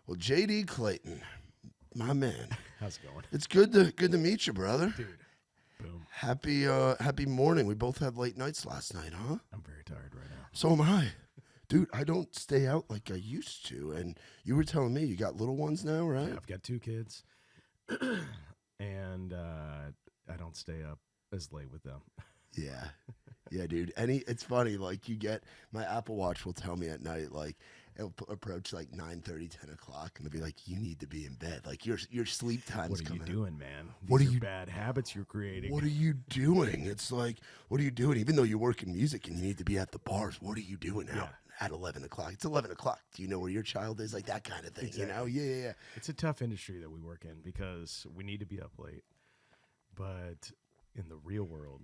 Well, JD Clayton, my man. How's it going? It's good to meet you, brother. Dude, boom. Happy morning. We both had late nights last night, huh? I'm very tired right now. So am I. Dude, I don't stay out like I used to. And you were telling me you got little ones now, right? Yeah, I've got 2 kids, and I don't stay up as late with them. Yeah. Yeah, dude. It's funny, like you get, my Apple Watch will tell me at night, like it'll approach like 9:30, 10 o'clock, and it'll be like, you need to be in bed. Like your sleep time's What are coming. you doing, man? What These are are you- bad habits you're creating? What are you doing? It's like, what are you doing? Even though you work in music and you need to be at the bars, what are you doing now at 11 o'clock? It's 11 o'clock. Do you know where your child is? Like that kind of thing, Exactly. you know? Yeah. It's a tough industry that we work in because we need to be up late, but in the real world,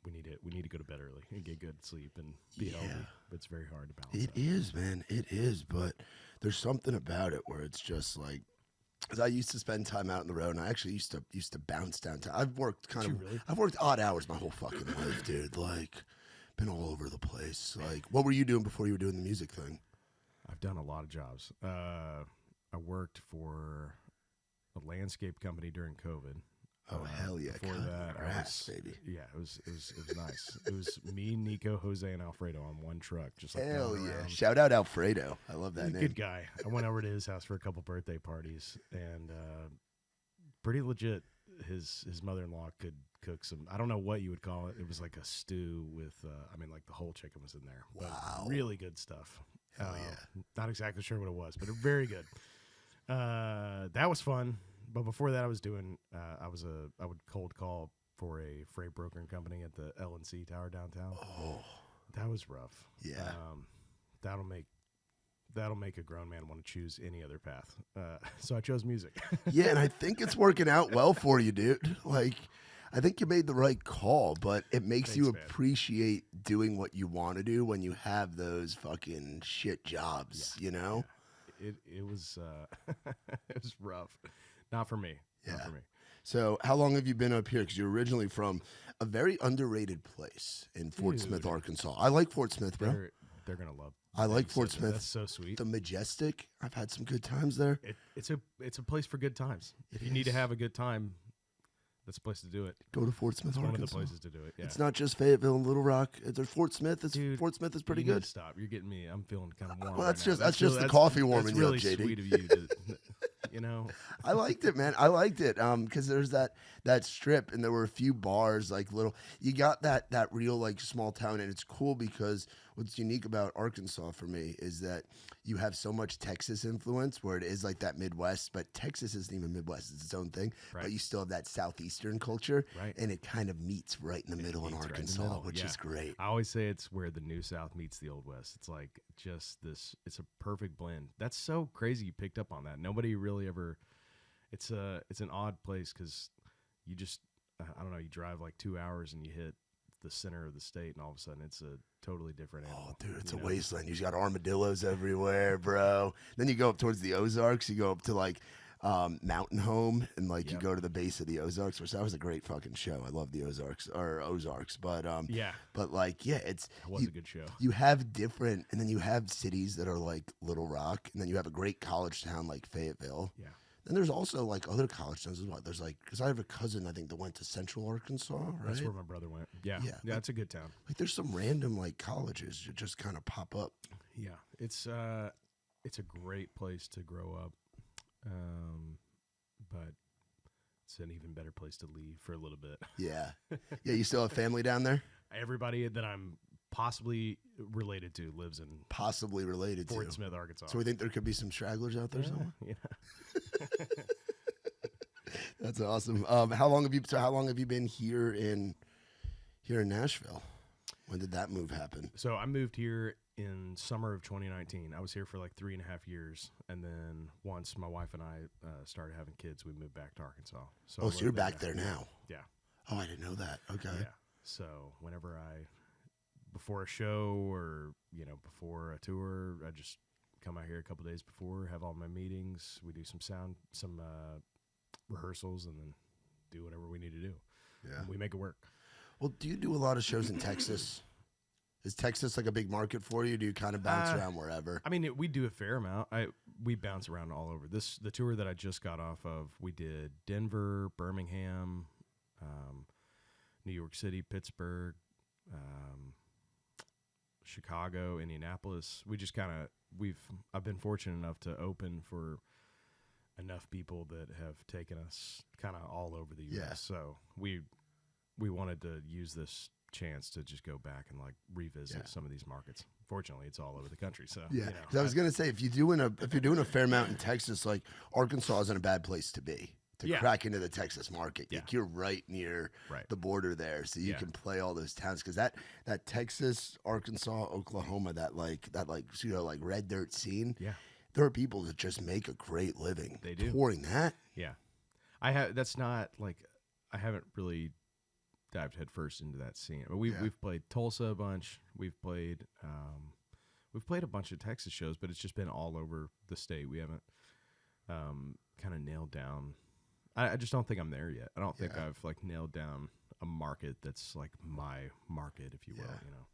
we need to go to bed early and get good sleep and be healthy. But it's very hard to balance. It is, man. It is. But there's something about it where it's just like, because I used to spend time out on the road, and I actually used to bounce downtown. I've worked I've worked odd hours my whole fucking life, dude. Like, been all over the place. Like, what were you doing before you were doing the music thing? I've done a lot of jobs. I worked for a landscape company during COVID. Oh hell yeah! Before that, grass, baby. Yeah, it was nice. It was me, Nico, Jose, and Alfredo on one truck. Just like Hell going yeah! around. Shout out Alfredo. I love that He's a name. good guy. I went over to his house for a couple birthday parties, and pretty legit. His mother-in-law could cook some. I don't know what you would call it. It was like a stew with. Like the whole chicken was in there. But Wow. really good stuff. Hell yeah! Not exactly sure what it was, but very good. That was fun. But before that, I was doing. I would cold call for a freight brokering company at the L&C Tower downtown. Oh, That was rough. yeah. That'll make a grown man want to choose any other path. So I chose music. Yeah, and I think it's working out well for you, dude. Like, I think you made the right call, but it makes you Thanks, man. appreciate doing what you want to do when you have those fucking shit jobs, you know? It was it was rough. Not for me. Not Yeah. for me. So, how long have you been up here? Because you're originally from a very underrated place in Fort Dude. Smith, Arkansas. I like Fort Smith, bro. They're gonna love. I like that you Fort said that. Smith. That's so sweet. The Majestic. I've had some good times there. It's a place for good times. If you need to have a good time, that's a place to do it. Go to Fort Smith, It's one of Arkansas. the places to do it. Yeah. It's not just Fayetteville and Little Rock. There's Fort Smith. Dude, Fort Smith is pretty you need good. to stop. You're getting me. I'm feeling kind of warm. Well, right that's now. just the coffee warming that's you up, really JD. sweet of you. To, you know. I liked it, man. I liked it. Because there's that strip, and there were a few bars, like little. You got that real like small town, and it's cool because what's unique about Arkansas for me is that you have so much Texas influence, where it is like that Midwest, but Texas isn't even Midwest; it's its own thing. Right. But you still have that southeastern culture, Right. and it kind of meets right in the middle in meets right in the Arkansas, middle, which yeah. is great. I always say it's where the New South meets the Old West. It's like just this. It's a perfect blend. That's so crazy. You picked up on that. Nobody really ever. It's an odd place because you just I don't know. You drive like 2 hours and you hit the center of the state, and all of a sudden it's a totally different animal. Oh, dude, it's you a know? wasteland. You got armadillos everywhere, bro. Then you go up towards the Ozarks. You go up to like Mountain Home, and like you Yep. go to the base of the Ozarks, which that was a great fucking show. I love the Ozarks. But Yeah, but like it was you, a good show. you have different, and then you have cities that are like Little Rock, and then you have a great college town like Fayetteville. Yeah. Then there's also like other college towns as well. There's like, because I have a cousin I think that went to Central Arkansas, right? That's where my brother went. Yeah, Yeah. yeah, it's a good town. Like there's some random like colleges that just kind of pop up. Yeah, it's a great place to grow up, but it's an even better place to leave for a little bit. Yeah, yeah. You still have family down there? Everybody that I'm possibly related to lives in Possibly related Fort to. Smith, Arkansas. So we think there could be some stragglers out there somewhere. Yeah. That's awesome. How long have you been here in Nashville? When did that move happen? So I moved here in summer of 2019. I was here for like 3.5 years, and then once my wife and I started having kids, we moved back to Arkansas. So Oh, so you're back there now. Yeah. Oh, I didn't know that. Okay. Yeah. So whenever before a show or before a tour, I just come out here a couple days before, have all my meetings. We do some rehearsals, and then do whatever we need to do. Yeah. And we make it work. Well, do you do a lot of shows in Texas? Is Texas like a big market for you? Do you kind of bounce around wherever? I mean, we do a fair amount. We bounce around all over. The tour that I just got off of, we did Denver, Birmingham, New York City, Pittsburgh, Chicago, Indianapolis. We just kind of I've been fortunate enough to open for enough people that have taken us kind of all over the U.S. Yeah. So we wanted to use this chance to just go back and like revisit some of these markets. Fortunately, it's all over the country. So yeah, 'cause I was gonna say if you're doing a fair amount in Texas, like Arkansas isn't a bad place to be to crack into the Texas market. Yeah. Like you're right near the border there, so you can play all those towns. Because that Texas, Arkansas, Oklahoma, that red dirt scene. Yeah, there are people that just make a great living. They do touring that. Yeah, that's not like I haven't really dived headfirst into that scene. But we've played Tulsa a bunch. We've played a bunch of Texas shows, but it's just been all over the state. We haven't kind of nailed down. I just don't think I'm there yet. I don't think I've like nailed down a market that's like my market, if you will. You know.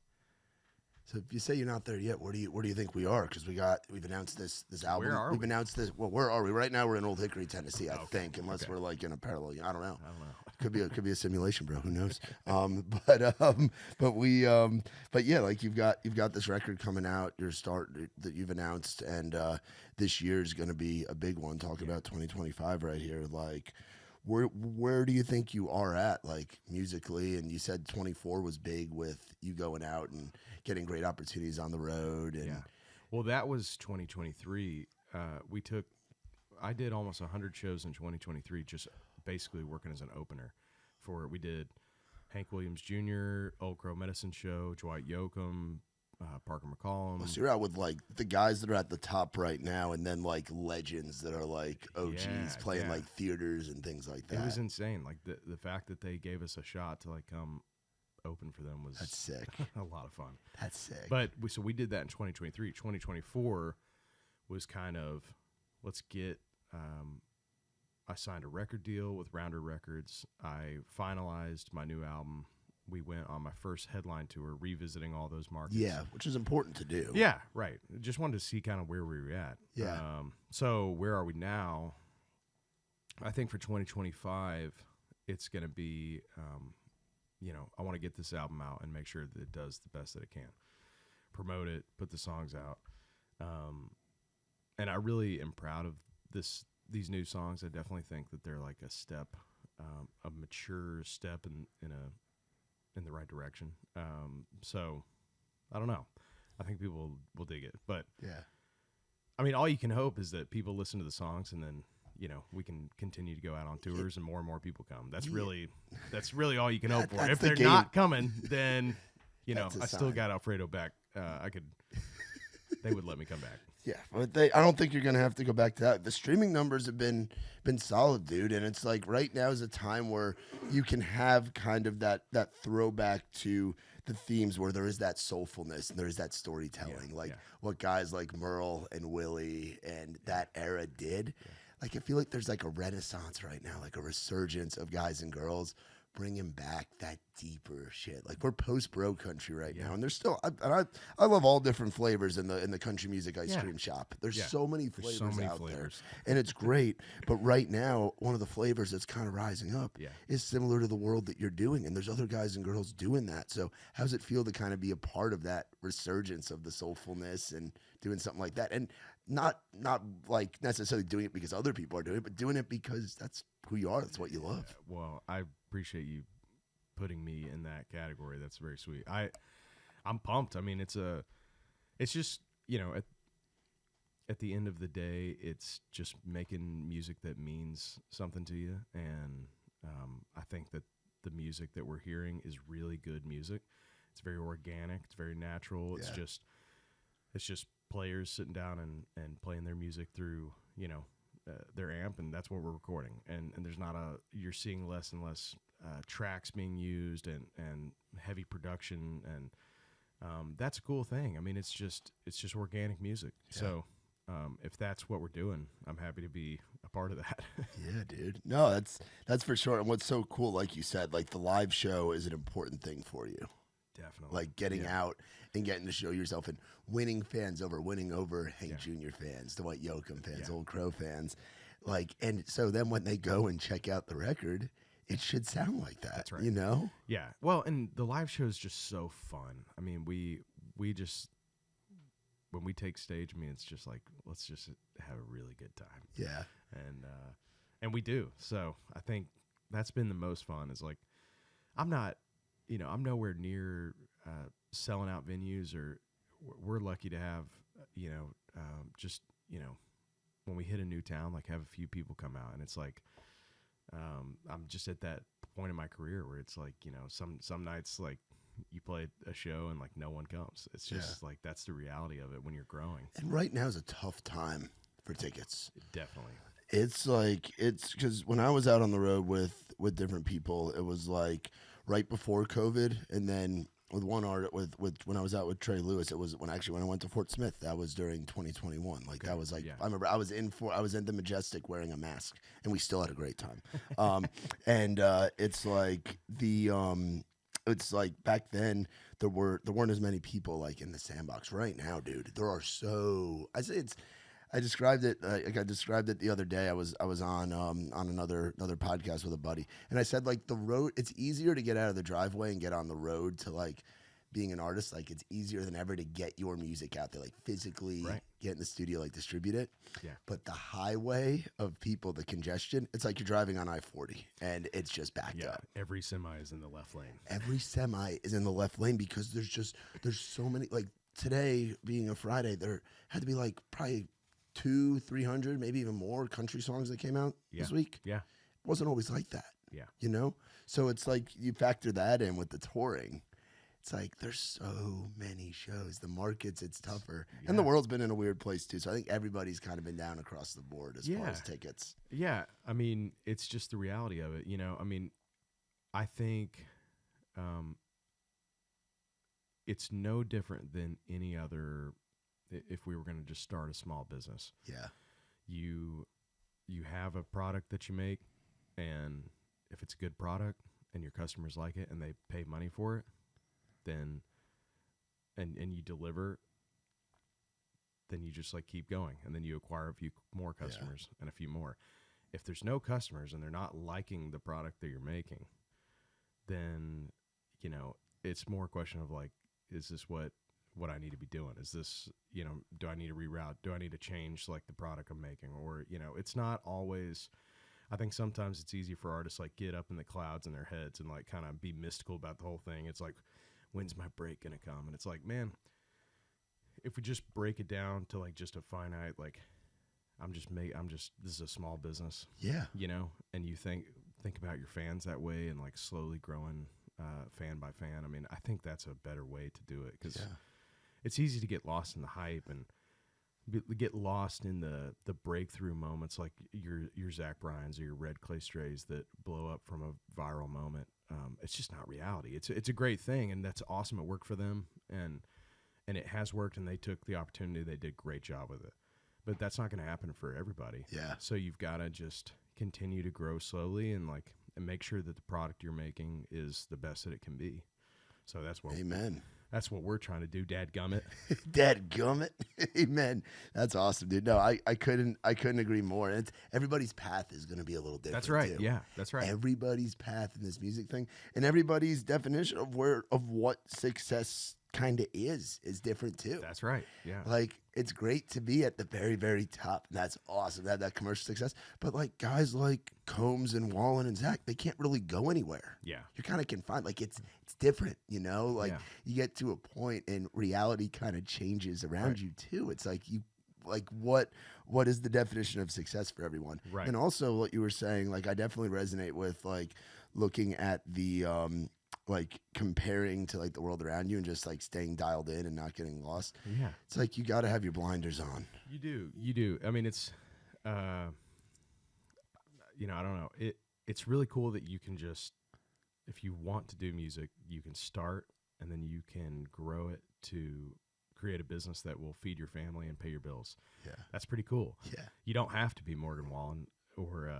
So if you say you're not there yet, where do you think we are? Because we've announced this album. Where are we've we? announced this. Well, where are we right now? We're in Old Hickory, Tennessee, I think, unless we're like in a parallel. I don't know. Could be a simulation, bro. Who knows? But yeah, like you've got this record coming out. That you've announced, and this year is going to be a big one. Talk about 2025 right here. Like, where do you think you are at, like musically? And you said 24 was big with you going out and getting great opportunities on the road. And well, that was 2023. I did almost 100 shows in 2023, just basically working as an opener we did Hank Williams Jr., Old Crow Medicine Show, Dwight Yoakam, Parker McCollum. So you're out with like the guys that are at the top right now, and then like legends that are like OGs playing like theaters and things like that. It was insane. Like the fact that they gave us a shot to like come open for them that's sick. A lot of fun. That's sick. But so we did that in 2023. 2024 was kind of let's get. I signed a record deal with Rounder Records. I finalized my new album. We went on my first headline tour, revisiting all those markets. Yeah, which is important to do. Yeah, right. Just wanted to see kind of where we were at. Yeah. So where are we now? I think for 2025, it's going to be, I want to get this album out and make sure that it does the best that it can. Promote it, put the songs out. And I really am proud of these new songs. I definitely think that they're like a step, a mature step in the right direction. So I don't know. I think people will dig it. But I mean, all you can hope is that people listen to the songs, and then we can continue to go out on tours, and more people come. That's really all you can hope for. If they're not coming, then I still got Alfredo back. They would let me come back. Yeah, but I don't think you're gonna have to go back to that. The streaming numbers have been solid, dude, and it's like right now is a time where you can have kind of that throwback to the themes where there is that soulfulness and there is that storytelling, what guys like Burrill and Willie and that era did. Like I feel like there's like a renaissance right now, like a resurgence of guys and girls bringing back that deeper shit. Like we're post bro country right now, and there's still I love all different flavors in the country music ice cream shop. There's so many flavors out there, and it's great. But right now, one of the flavors that's kind of rising up is similar to the world that you're doing, and there's other guys and girls doing that. So how does it feel to kind of be a part of that resurgence of the soulfulness and doing something like that? And not like necessarily doing it because other people are doing it, but doing it because that's who you are. That's what you love. Well, I appreciate you putting me in that category. That's very sweet. I'm pumped. I mean, it's just, at the end of the day, it's just making music that means something to you. And I think that the music that we're hearing is really good music. It's very organic. It's very natural. It's just players sitting down and playing their music through, their amp, and that's what we're recording. And there's you're seeing less and less tracks being used and heavy production, and that's a cool thing. I mean, it's just organic music. Yeah. So if that's what we're doing, I'm happy to be a part of that. Yeah, dude. No, that's for sure. And what's so cool, like you said, like the live show is an important thing for you. Definitely. Like getting out and getting to show yourself and winning fans over, winning over Hank Jr. fans, Dwight Yoakam fans, Old Crow fans. Like, and so then when they go and check out the record, it should sound like that. That's right. You know? Yeah. Well, and the live show is just so fun. I mean, we just, when we take stage, I mean, it's just like, let's just have a really good time. Yeah. And we do. So I think that's been the most fun is like, I'm nowhere near selling out venues, or we're lucky to have, just, when we hit a new town, like have a few people come out, and it's like, I'm just at that point in my career where it's like, some nights like you play a show and like no one comes. It's just like, that's the reality of it when you're growing. And right now is a tough time for tickets. Definitely. It's like, it's because when I was out on the road with different people, it was like right before COVID, and then with one art with when I was out with Trey Lewis, it was when I went to Fort Smith. That was during 2021. Like that was like, I remember I was in the Majestic wearing a mask, and we still had a great time. And it's like it's like back then there weren't as many people like in the Sandbox. Right now, dude, there are so I described it like I described it the other day. I was on another podcast with a buddy, and I said like the road. It's easier to get out of the driveway and get on the road to like being an artist. Like it's easier than ever to get your music out there, like physically get in the studio, like distribute it. Yeah. But the highway of people, the congestion, it's like you're driving on I-40 and it's just backed up. Every semi is in the left lane. Every semi is in the left lane because there's so many. Like today being a Friday, there had to be like probably 200-300, maybe even more country songs that came out this week. Yeah. It wasn't always like that. Yeah. So it's like you factor that in with the touring. It's like there's so many shows. The markets, it's tougher. And the world's been in a weird place too. So I think everybody's kind of been down across the board as far as tickets. Yeah. I mean, it's just the reality of it. I mean, I think it's no different than any other. If we were going to just start a small business, you have a product that you make, and if it's a good product and your customers like it and they pay money for it, then and you deliver, then you just like keep going, and then you acquire a few more customers and a few more. If there's no customers and they're not liking the product that you're making, then it's more a question of like, is this what I need to be doing? Is this, do I need to reroute? Do I need to change like the product I'm making? Or, it's not always, I think sometimes it's easy for artists like get up in the clouds in their heads and like kind of be mystical about the whole thing. It's like, when's my break going to come? And it's like, man, if we just break it down to like just a finite, like this is a small business. Yeah. And you think about your fans that way and like slowly growing fan by fan. I mean, I think that's a better way to do it because it's easy to get lost in the hype and get lost in the breakthrough moments like your Zach Bryans or your Red Clay Strays that blow up from a viral moment. It's just not reality. It's a great thing, and that's awesome. It worked for them, and it has worked, and they took the opportunity. They did a great job with it. But that's not going to happen for everybody. Yeah. So you've got to just continue to grow slowly and make sure that the product you're making is the best that it can be. So that's what Amen. That's what we're trying to do, dadgummit. Dadgummit. Amen. That's awesome, dude. No, I couldn't agree more. And everybody's path is going to be a little different. That's right. Too. Yeah, that's right. Everybody's path in this music thing and everybody's definition of what success kind of is different too. That's right. Yeah. Like it's great to be at the very, very top. That's awesome. That commercial success. But like guys like Combs and Wallen and Zach, they can't really go anywhere. Yeah. You're kind of confined. Like it's different, Like you get to a point and reality kind of changes around you too. It's like what is the definition of success for everyone? Right. And also what you were saying, like I definitely resonate with like looking at the like comparing to like the world around you and just like staying dialed in and not getting lost. Yeah. It's like you got to have your blinders on. You do. I mean, it's I don't know. It's really cool that you can just, if you want to do music, you can start and then you can grow it to create a business that will feed your family and pay your bills. Yeah. That's pretty cool. Yeah. You don't have to be Morgan Wallen or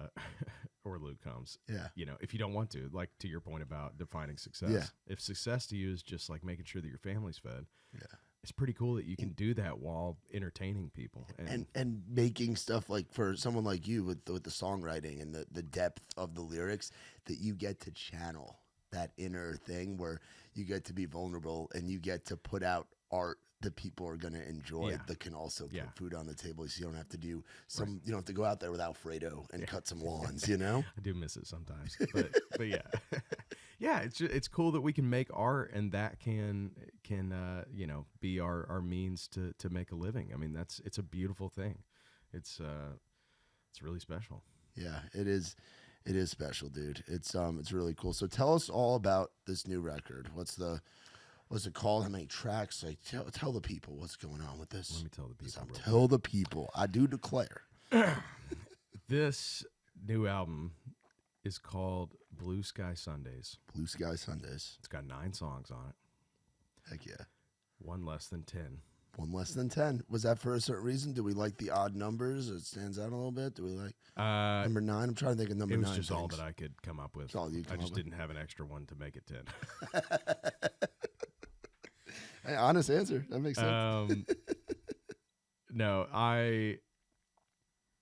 or Luke Combs. Yeah. You know, if you don't want to, like to your point about defining success. Yeah. If success to you is just like making sure that your family's fed, Yeah. it's pretty cool that you can do that while entertaining people And making stuff like for someone like you with the songwriting and the depth of the lyrics that you get to channel that inner thing where you get to be vulnerable and you get to put out art that people are going to enjoy that can also put food on the table, so you don't have to do some you don't have to go out there with Alfredo and cut some lawns, you know. I do miss it sometimes, but yeah. Yeah, it's cool that we can make art and that can you know, be our means to make a living. I mean, it's a beautiful thing. It's really special. Yeah, it is. It is special, dude. It's really cool. So tell us all about this new record. What's it called? How many tracks? Like tell the people what's going on with this. Let me tell the people. Tell the people. I do declare. This new album is called Blue Sky Sundays. Blue Sky Sundays. It's got 9 songs on it. Heck yeah. 1 less than 10. 1 less than 10. Was that for a certain reason? Do we like the odd numbers? It stands out a little bit. Do we like number 9? I'm trying to think of number 9. It was just things. all that I could come up with. I just didn't have an extra one to make it 10. Hey, honest answer. That makes sense. No,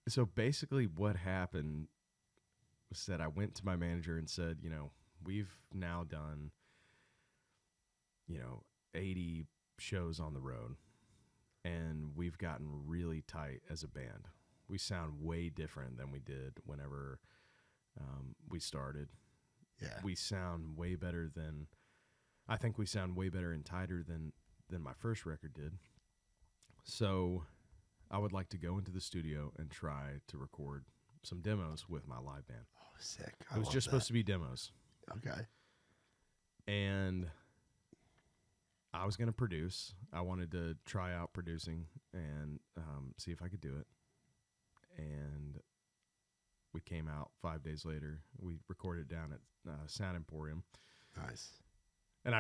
so basically what happened was that I went to my manager and said, you know, we've now done, you know, 80 shows on the road, and we've gotten really tight as a band. We sound way different than we did whenever we started. Yeah. We sound way better than, I think we sound way better and tighter than my first record did. So I would like to go into the studio and try to record some demos with my live band. Oh, sick. It was just supposed to be demos. Okay. And I was going to produce. I wanted to try out producing and see if I could do it. And we came out 5 days later. We recorded down at Sound Emporium. Nice. And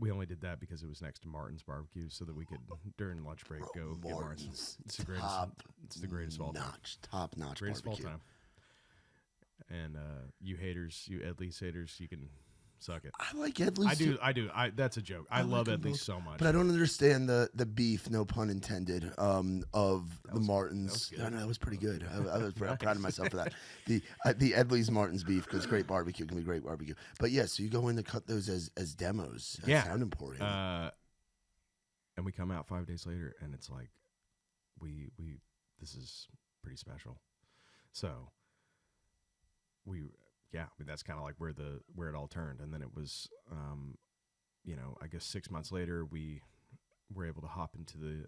we only did that because it was next to Martin's Barbecue, so that we could, during lunch break, go get Martin's. It's the greatest of all time. Top-notch Greatest barbecue. of all time. And you haters, you Ed Lee's haters, you can suck it. I like Ed Lee's. I do. That's a joke. I love Ed Lee's so much. But I don't understand the beef, no pun intended, of the Martins. No, that was pretty good. I was proud of myself for that. The Ed Lee's Martins beef, because great barbecue can be great barbecue. But yeah, so you go in to cut those as demos at Sound Emporium. And we come out 5 days later, and it's like, this is pretty special. So I mean, that's kind of like where it all turned. And then it was, you know, I guess 6 months later, we were able to hop into the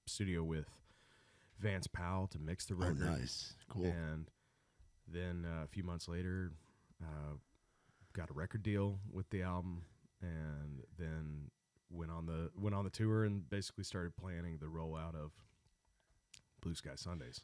studio with Vance Powell to mix the record. Oh, nice. Cool. And then a few months later, got a record deal with the album, and then went on the tour and basically started planning the rollout of Blue Sky Sundays.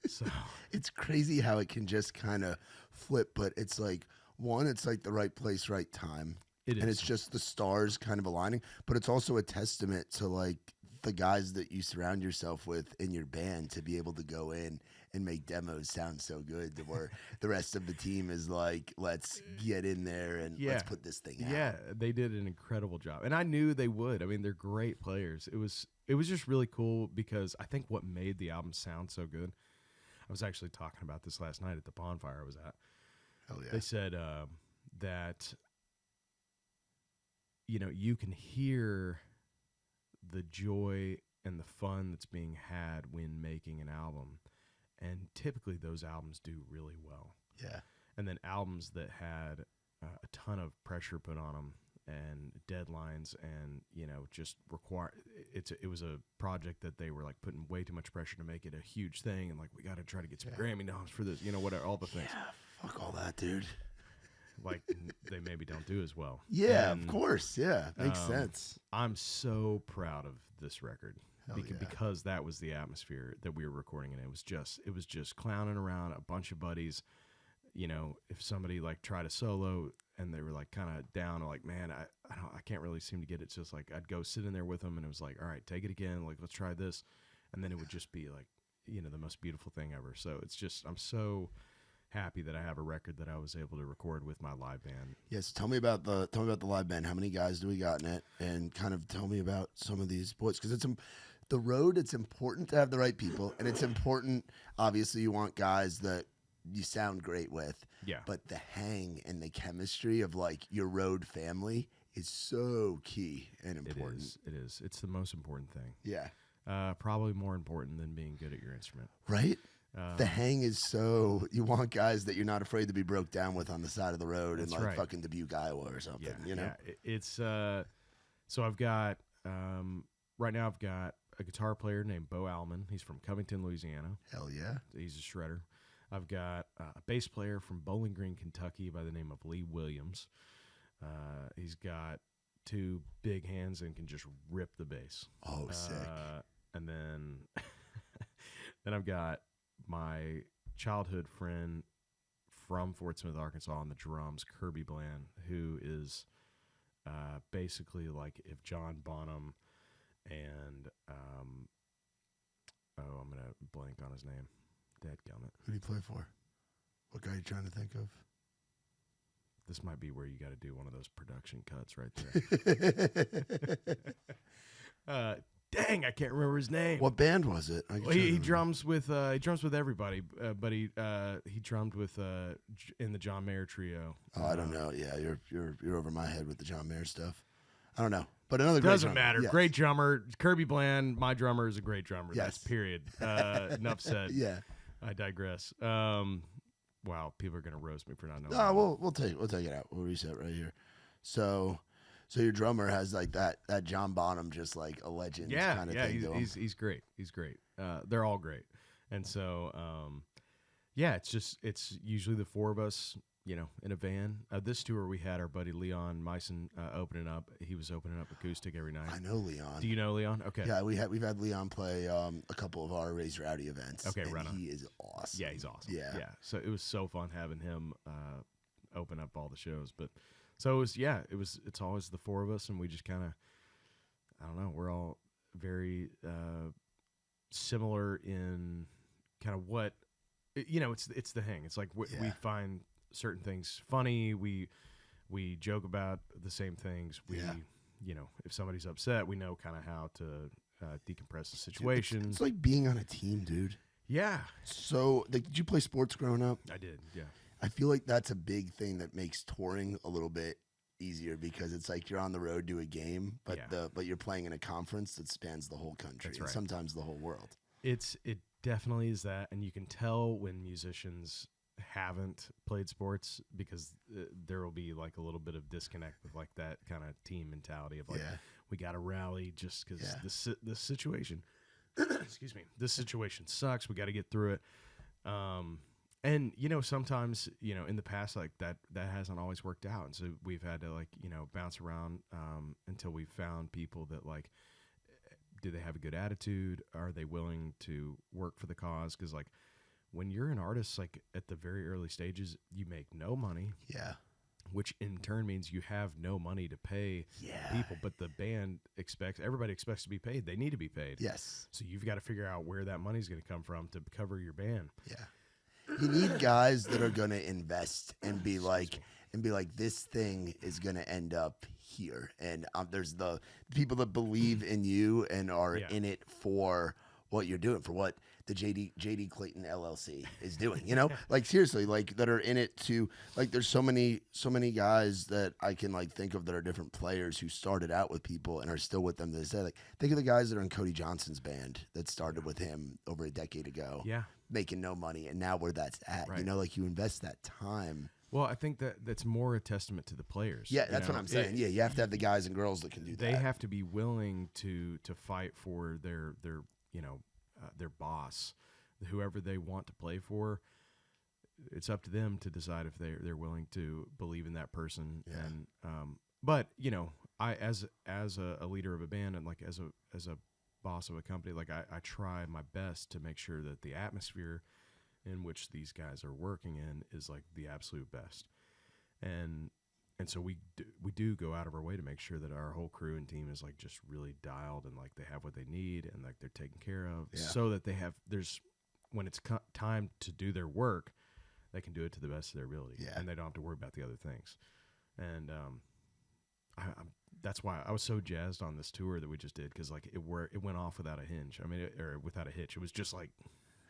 So it's crazy how it can just kind of flip, but it's like it's like the right place, right time. It is. And it's just the stars kind of aligning, but it's also a testament to like the guys that you surround yourself with in your band to be able to go in and make demos sound so good to where the rest of the team is like, let's get in there and let's put this thing out. Yeah, they did an incredible job. And I knew they would. I mean, they're great players. It was just really cool because I think what made the album sound so good, I was actually talking about this last night at the bonfire I was at. Hell yeah. They said that, you know, you can hear the joy and the fun that's being had when making an album. And typically those albums do really well. Yeah. And then albums that had a ton of pressure put on them and deadlines and, you know, just it was a project that they were like putting way too much pressure to make it a huge thing. And like, we got to try to get some Grammy noms for this, you know, whatever, all the things. Yeah, fuck all that, dude. Like they maybe don't do as well. Yeah, of course. Yeah, makes sense. I'm so proud of this record because that was the atmosphere that we were recording in. It was just clowning around, a bunch of buddies. You know, if somebody like tried a solo and they were like kind of down, or like, man, I can't really seem to get it. It's just like I'd go sit in there with them, and it was like, all right, take it again. Like, let's try this, and then it would just be like, the most beautiful thing ever. So it's just, I'm so happy that I have a record that I was able to record with my live band. Yes, tell me about the live band. How many guys do we got in it? And kind of tell me about some of these boys, because the road. It's important to have the right people, and it's important. Obviously, you want guys that you sound great with. Yeah. But the hang and the chemistry of like your road family is so key and important. It is. It's the most important thing. Yeah. Probably more important than being good at your instrument. Right. The hang is so, you want guys that you're not afraid to be broke down with on the side of the road in like right. fucking Dubuque, Iowa or something, you know? Yeah. It's, so I've got, right now I've got a guitar player named Bo Allman. He's from Covington, Louisiana. Hell yeah. He's a shredder. I've got a bass player from Bowling Green, Kentucky by the name of Lee Williams. He's got 2 big hands and can just rip the bass. Oh, sick. And then, then I've got my childhood friend from Fort Smith, Arkansas on the drums, Kirby Bland, who is basically like if John Bonham and, I'm going to blank on his name. Dadgummit. Who do you play for? What guy are you trying to think of? This might be where you got to do one of those production cuts right there. Dang, I can't remember his name. What band was it? Well, he drums with everybody, but he drummed with in the John Mayer trio. Oh, I don't know. Yeah, you're over my head with the John Mayer stuff. I don't know, but another doesn't great drummer. matter. Yes. Great drummer, Kirby Bland. My drummer is a great drummer. Yes. That's period. Enough said. Yeah. I digress. Wow, people are gonna roast me for not knowing. No, we'll take it out. We'll reset right here. So your drummer has like that John Bonham, just like a legend kind of thing. He's great. He's great. They're all great, and so it's usually the 4 of us, in a van. This tour we had our buddy Leon Meissen opening up. He was opening up acoustic every night. I know Leon. Do you know Leon? Okay. Yeah, we've had Leon play a couple of our Raise Rowdy events. Okay, and right on. He is awesome. Yeah, he's awesome. Yeah. So it was so fun having him open up all the shows. But so it's always the 4 of us, and we just kind of, I don't know, we're all very similar in kind of what it's the hang. It's like we find certain things funny. We joke about the same things. If somebody's upset, we know kind of how to decompress the situation. It's like being on a team, dude. Yeah. So, did you play sports growing up? I did. Yeah. I feel like that's a big thing that makes touring a little bit easier, because it's like you're on the road to a game, but you're playing in a conference that spans the whole country and sometimes the whole world. It definitely is that, and you can tell when musicians haven't played sports, because there will be like a little bit of disconnect with like that kind of team mentality of like we got to rally just because this situation excuse me, this situation sucks, we got to get through it. And sometimes in the past, like that hasn't always worked out, and so we've had to like bounce around until we found people that like, do they have a good attitude, are they willing to work for the cause? Because like when you're an artist, like at the very early stages, you make no money. Yeah. Which in turn means you have no money to pay people, but the band everybody expects to be paid. They need to be paid. Yes. So you've got to figure out where that money's going to come from to cover your band. Yeah. You need guys that are going to invest and be like, this thing is going to end up here. And there's the people that believe in you and are in it for what you're doing, for what the JD Clayton LLC is doing, like seriously, like that are in it to, like, there's so many guys that I can like think of that are different players who started out with people and are still with them to this day. Like, think of the guys that are in Cody Johnson's band that started with him over a decade ago, making no money, and now where that's at, like you invest that time. Well, I think that's more a testament to the players. Yeah, that's what I'm saying. You have to have the guys and girls that can do that. They have to be willing to fight for their boss, whoever they want to play for. It's up to them to decide if they're willing to believe in that person. Yeah. And but I as a leader of a band and like as a boss of a company, like I try my best to make sure that the atmosphere in which these guys are working in is like the absolute best. And so we do go out of our way to make sure that our whole crew and team is like just really dialed and like they have what they need and like they're taken care of, so that there's when it's time to do their work, they can do it to the best of their ability, and they don't have to worry about the other things. And that's why I was so jazzed on this tour that we just did, because like it went off without a hinge. I mean, or without a hitch. It was just like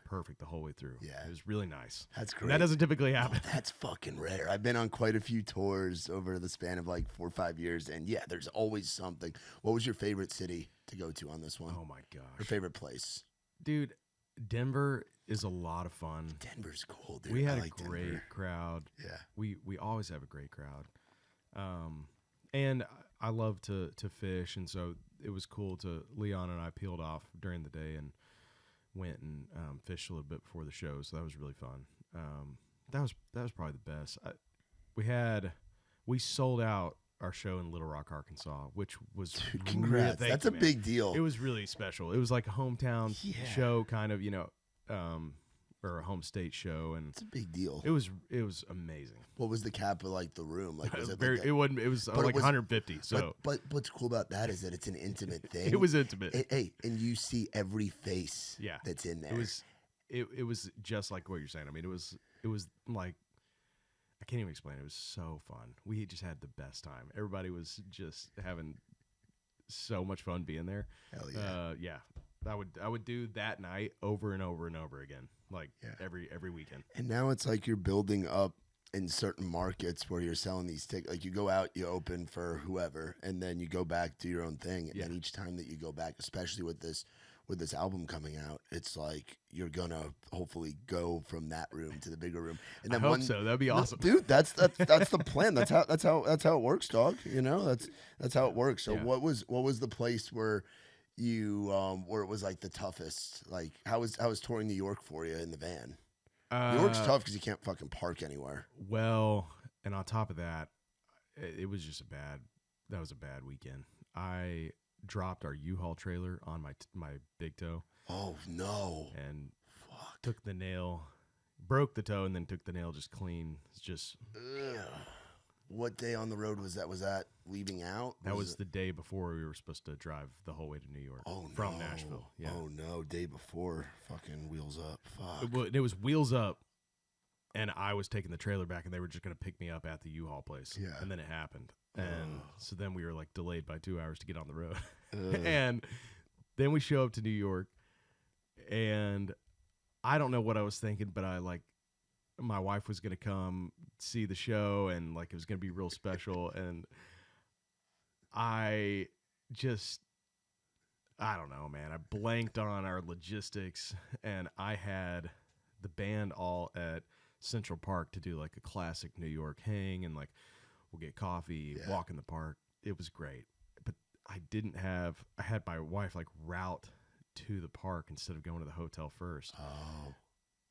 perfect the whole way through. Yeah, it was really nice. That's great. And that doesn't typically happen. Oh, that's fucking rare. I've been on quite a few tours over the span of like 4 or 5 years, and yeah, there's always something. What was your favorite city to go to on this one? Oh my gosh, your favorite place, dude? Denver is a lot of fun. Denver's cool, dude. We had like a great Denver. crowd. Yeah, we always have a great crowd. And I love to fish, and so it was cool to Leon and I peeled off during the day and went and fished a little bit before the show, so that was really fun. That was probably the best. We sold out our show in Little Rock, Arkansas, which was dude, congrats. That's a big deal. It was really special. It was like a hometown show, kind of, or a home state show, and it's a big deal. It was amazing. What was the cap of like the room? Like was it very? Like it wasn't. It was like 150. So, but what's cool about that is that it's an intimate thing. It was intimate. Hey, and you see every face. That's in there. It was just like what you're saying. I mean, it was like, I can't even explain it. It was so fun. We just had the best time. Everybody was just having so much fun being there. Hell yeah. Yeah. I would do that night over and over and over again, like every weekend. And now it's like you're building up in certain markets where you're selling these tickets. Like you go out, you open for whoever, and then you go back, do your own thing. And then each time that you go back, especially with this album coming out, it's like you're gonna hopefully go from that room to the bigger room. And then I hope so. That'd be awesome, dude. That's the plan. That's how it works, dog. You know, that's how it works. So what was the place where you where it was like the toughest? Like how was touring New York for you in the van? New York's tough because you can't fucking park anywhere. Well, and on top of that, it was just that was a bad weekend. I dropped our U-Haul trailer on my big toe. Oh no! And took the nail, broke the toe, and then took the nail just clean. It's just. Ugh. What day on the road was that? Was that leaving out? That was the day before we were supposed to drive the whole way to New York. Oh, from Nashville. Yeah. Oh no, day before. Fucking wheels up. Fuck. It was wheels up, and I was taking the trailer back, and they were just going to pick me up at the U-Haul place. Yeah. And then it happened, and so then we were like delayed by 2 hours to get on the road, and then we show up to New York, and I don't know what I was thinking, but my wife was going to come see the show, and like it was going to be real special. And I don't know, man. I blanked on our logistics, and I had the band all at Central Park to do like a classic New York hang, and like we'll get coffee, walk in the park. It was great. But I had my wife like route to the park instead of going to the hotel first. Oh.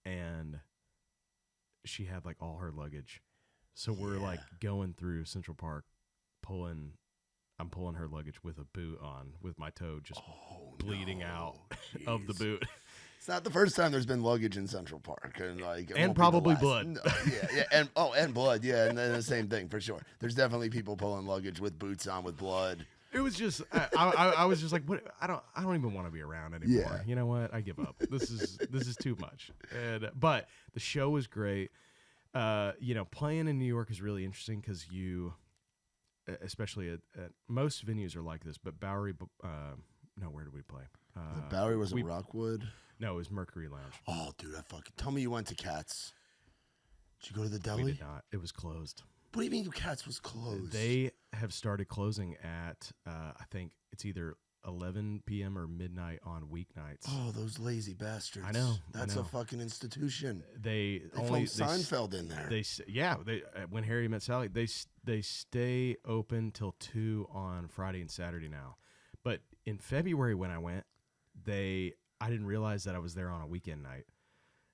And she had like all her luggage. So we're like going through Central Park, I'm pulling her luggage with a boot on, with my toe just bleeding out of the boot. It's not the first time there's been luggage in Central Park, and probably blood. No, and blood, and then the same thing for sure. There's definitely people pulling luggage with boots on with blood. It was just, I was just like, what? I don't even want to be around anymore. Yeah. You know what? I give up. This is too much. But the show was great. Playing in New York is really interesting because especially at most venues are like this, but Bowery, where did we play? The Bowery was in Rockwood? No, it was Mercury Lounge. Oh, dude, tell me you went to Cats. Did you go to the deli? We did not. It was closed. What do you mean Cats was closed? They have started closing at, I think it's either 11 p.m. or midnight on weeknights. Oh, those lazy bastards. I know. That's a fucking institution. They filmed Seinfeld in there. When Harry Met Sally, they stay open till 2 on Friday and Saturday now. But in February when I went, I didn't realize that I was there on a weekend night.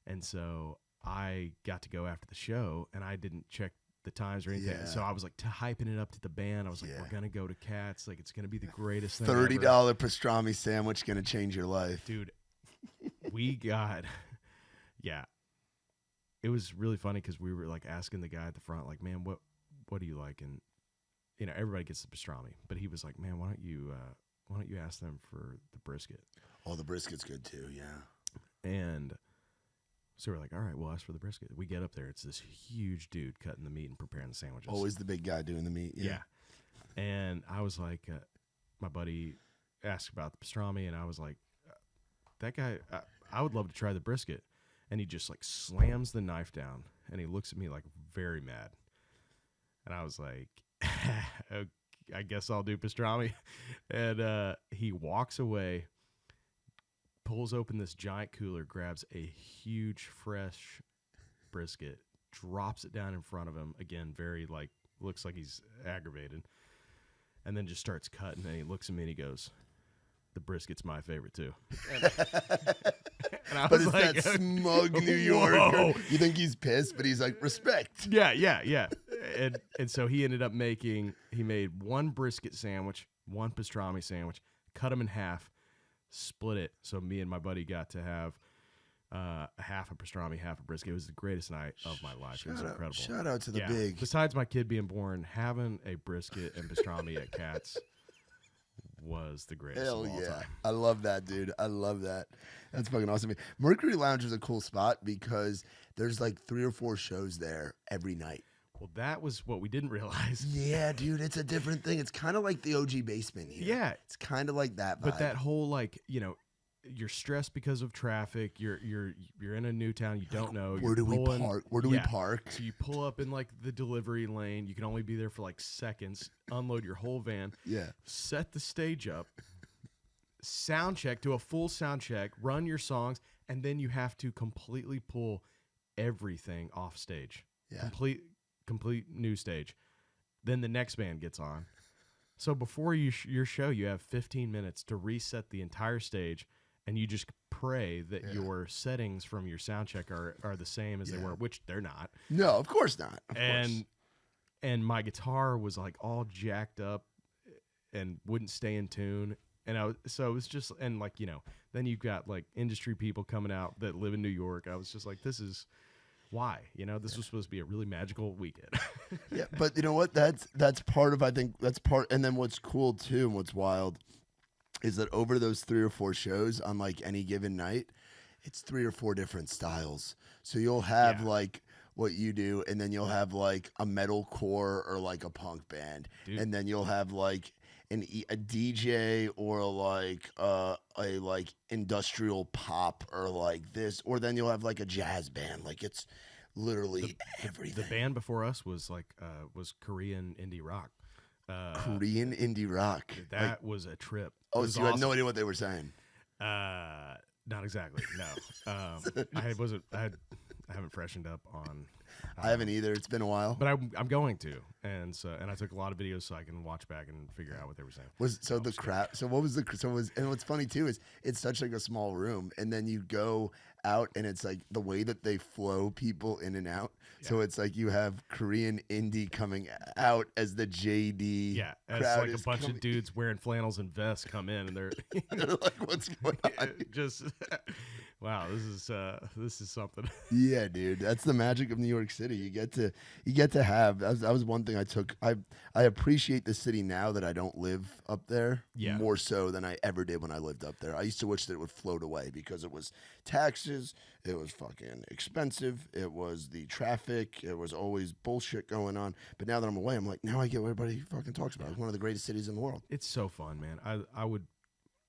And so I got to go after the show, and I didn't check the times or anything. Yeah. So I was like hyping it up to the band. I was like, we're going to go to Cats. Like, it's going to be the greatest thing $30 ever. pastrami sandwich going to change your life. Dude, we got, it was really funny because we were like asking the guy at the front, like, man, what do you like? And, everybody gets the pastrami, but he was like, man, why don't you ask them for the brisket? Oh, the brisket's good too. Yeah. And So we're like, all right, we'll ask for the brisket. We get up there. It's this huge dude cutting the meat and preparing the sandwiches. Always the big guy doing the meat. Yeah. And I was like, my buddy asked about the pastrami, and I was like, that guy, I would love to try the brisket. And he just like slams the knife down, and he looks at me like very mad. And I was like, okay, I guess I'll do pastrami. And he walks away, pulls open this giant cooler, grabs a huge fresh brisket, drops it down in front of him. Again, very like, looks like he's aggravated. And then just starts cutting, and he looks at me and he goes, the brisket's my favorite too. And I was like, that smug New Yorker. Whoa. You think he's pissed, but he's like, respect. Yeah. And so he ended up he made one brisket sandwich, one pastrami sandwich, cut them in half, split it. So me and my buddy got to have half a pastrami, half a brisket. It was the greatest night of my life. It was incredible. Shout out to the big. Besides my kid being born, having a brisket and pastrami at Katz was the greatest of all time. I love that, dude. I love that. That's fucking awesome. Mercury Lounge is a cool spot because there's like 3 or 4 shows there every night. Well, that was what we didn't realize. Yeah, dude, it's a different thing. It's kind of like the OG basement here. Yeah. It's kind of like that vibe. But that whole like, you know, you're stressed because of traffic. You're in a new town. You don't know. Where do we park? Where do we park? So you pull up in like the delivery lane. You can only be there for like seconds. Unload your whole van. Yeah. Set the stage up. Sound check, do a full sound check. Run your songs, and then you have to completely pull everything off stage. Yeah. Complete new stage. Then the next band gets on. So before your show, you have 15 minutes to reset the entire stage. And you just pray that your settings from your sound check are the same as they were, which they're not. No, of course not. Of course. And my guitar was like all jacked up and wouldn't stay in tune. And so it was just, and like, you know, then you've got like industry people coming out that live in New York. I was just like, this is why, you know, this was supposed to be a really magical weekend. Yeah. But you know what? That's part of, I think that's part. And then what's cool too, and what's wild is that over those 3 or 4 shows on like any given night, it's 3 or 4 different styles. So you'll have like what you do, and then you'll have like a metalcore or like a punk band, and then you'll have like a DJ or like a like industrial pop or like this, or then you'll have like a jazz band. Like it's literally everything. The band before us was like was Korean indie rock. Korean indie rock. That was a trip. Oh, so you had no idea what they were saying? Not exactly. No. I haven't freshened up on. I haven't either. It's been a while. But I'm going to, and I took a lot of videos so I can watch back and figure out what they were saying. And what's funny too is it's such like a small room, and then you go out and it's like the way that they flow people in and out. Yeah. So it's like you have Korean indie coming out as the JD. Yeah, as like a bunch of dudes wearing flannels and vests come in, and they're they're like, "What's going on?" Just wow, this is something. Yeah, dude, that's the magic of New York City. You get to have. That was one thing I took. I appreciate the city now that I don't live up there more so than I ever did when I lived up there. I used to wish that it would float away because it was taxes, it was fucking expensive, it was the traffic, it was always bullshit going on. But now that I'm away, I'm like, now I get what everybody fucking talks about. It's one of the greatest cities in the world. It's so fun, man. I would.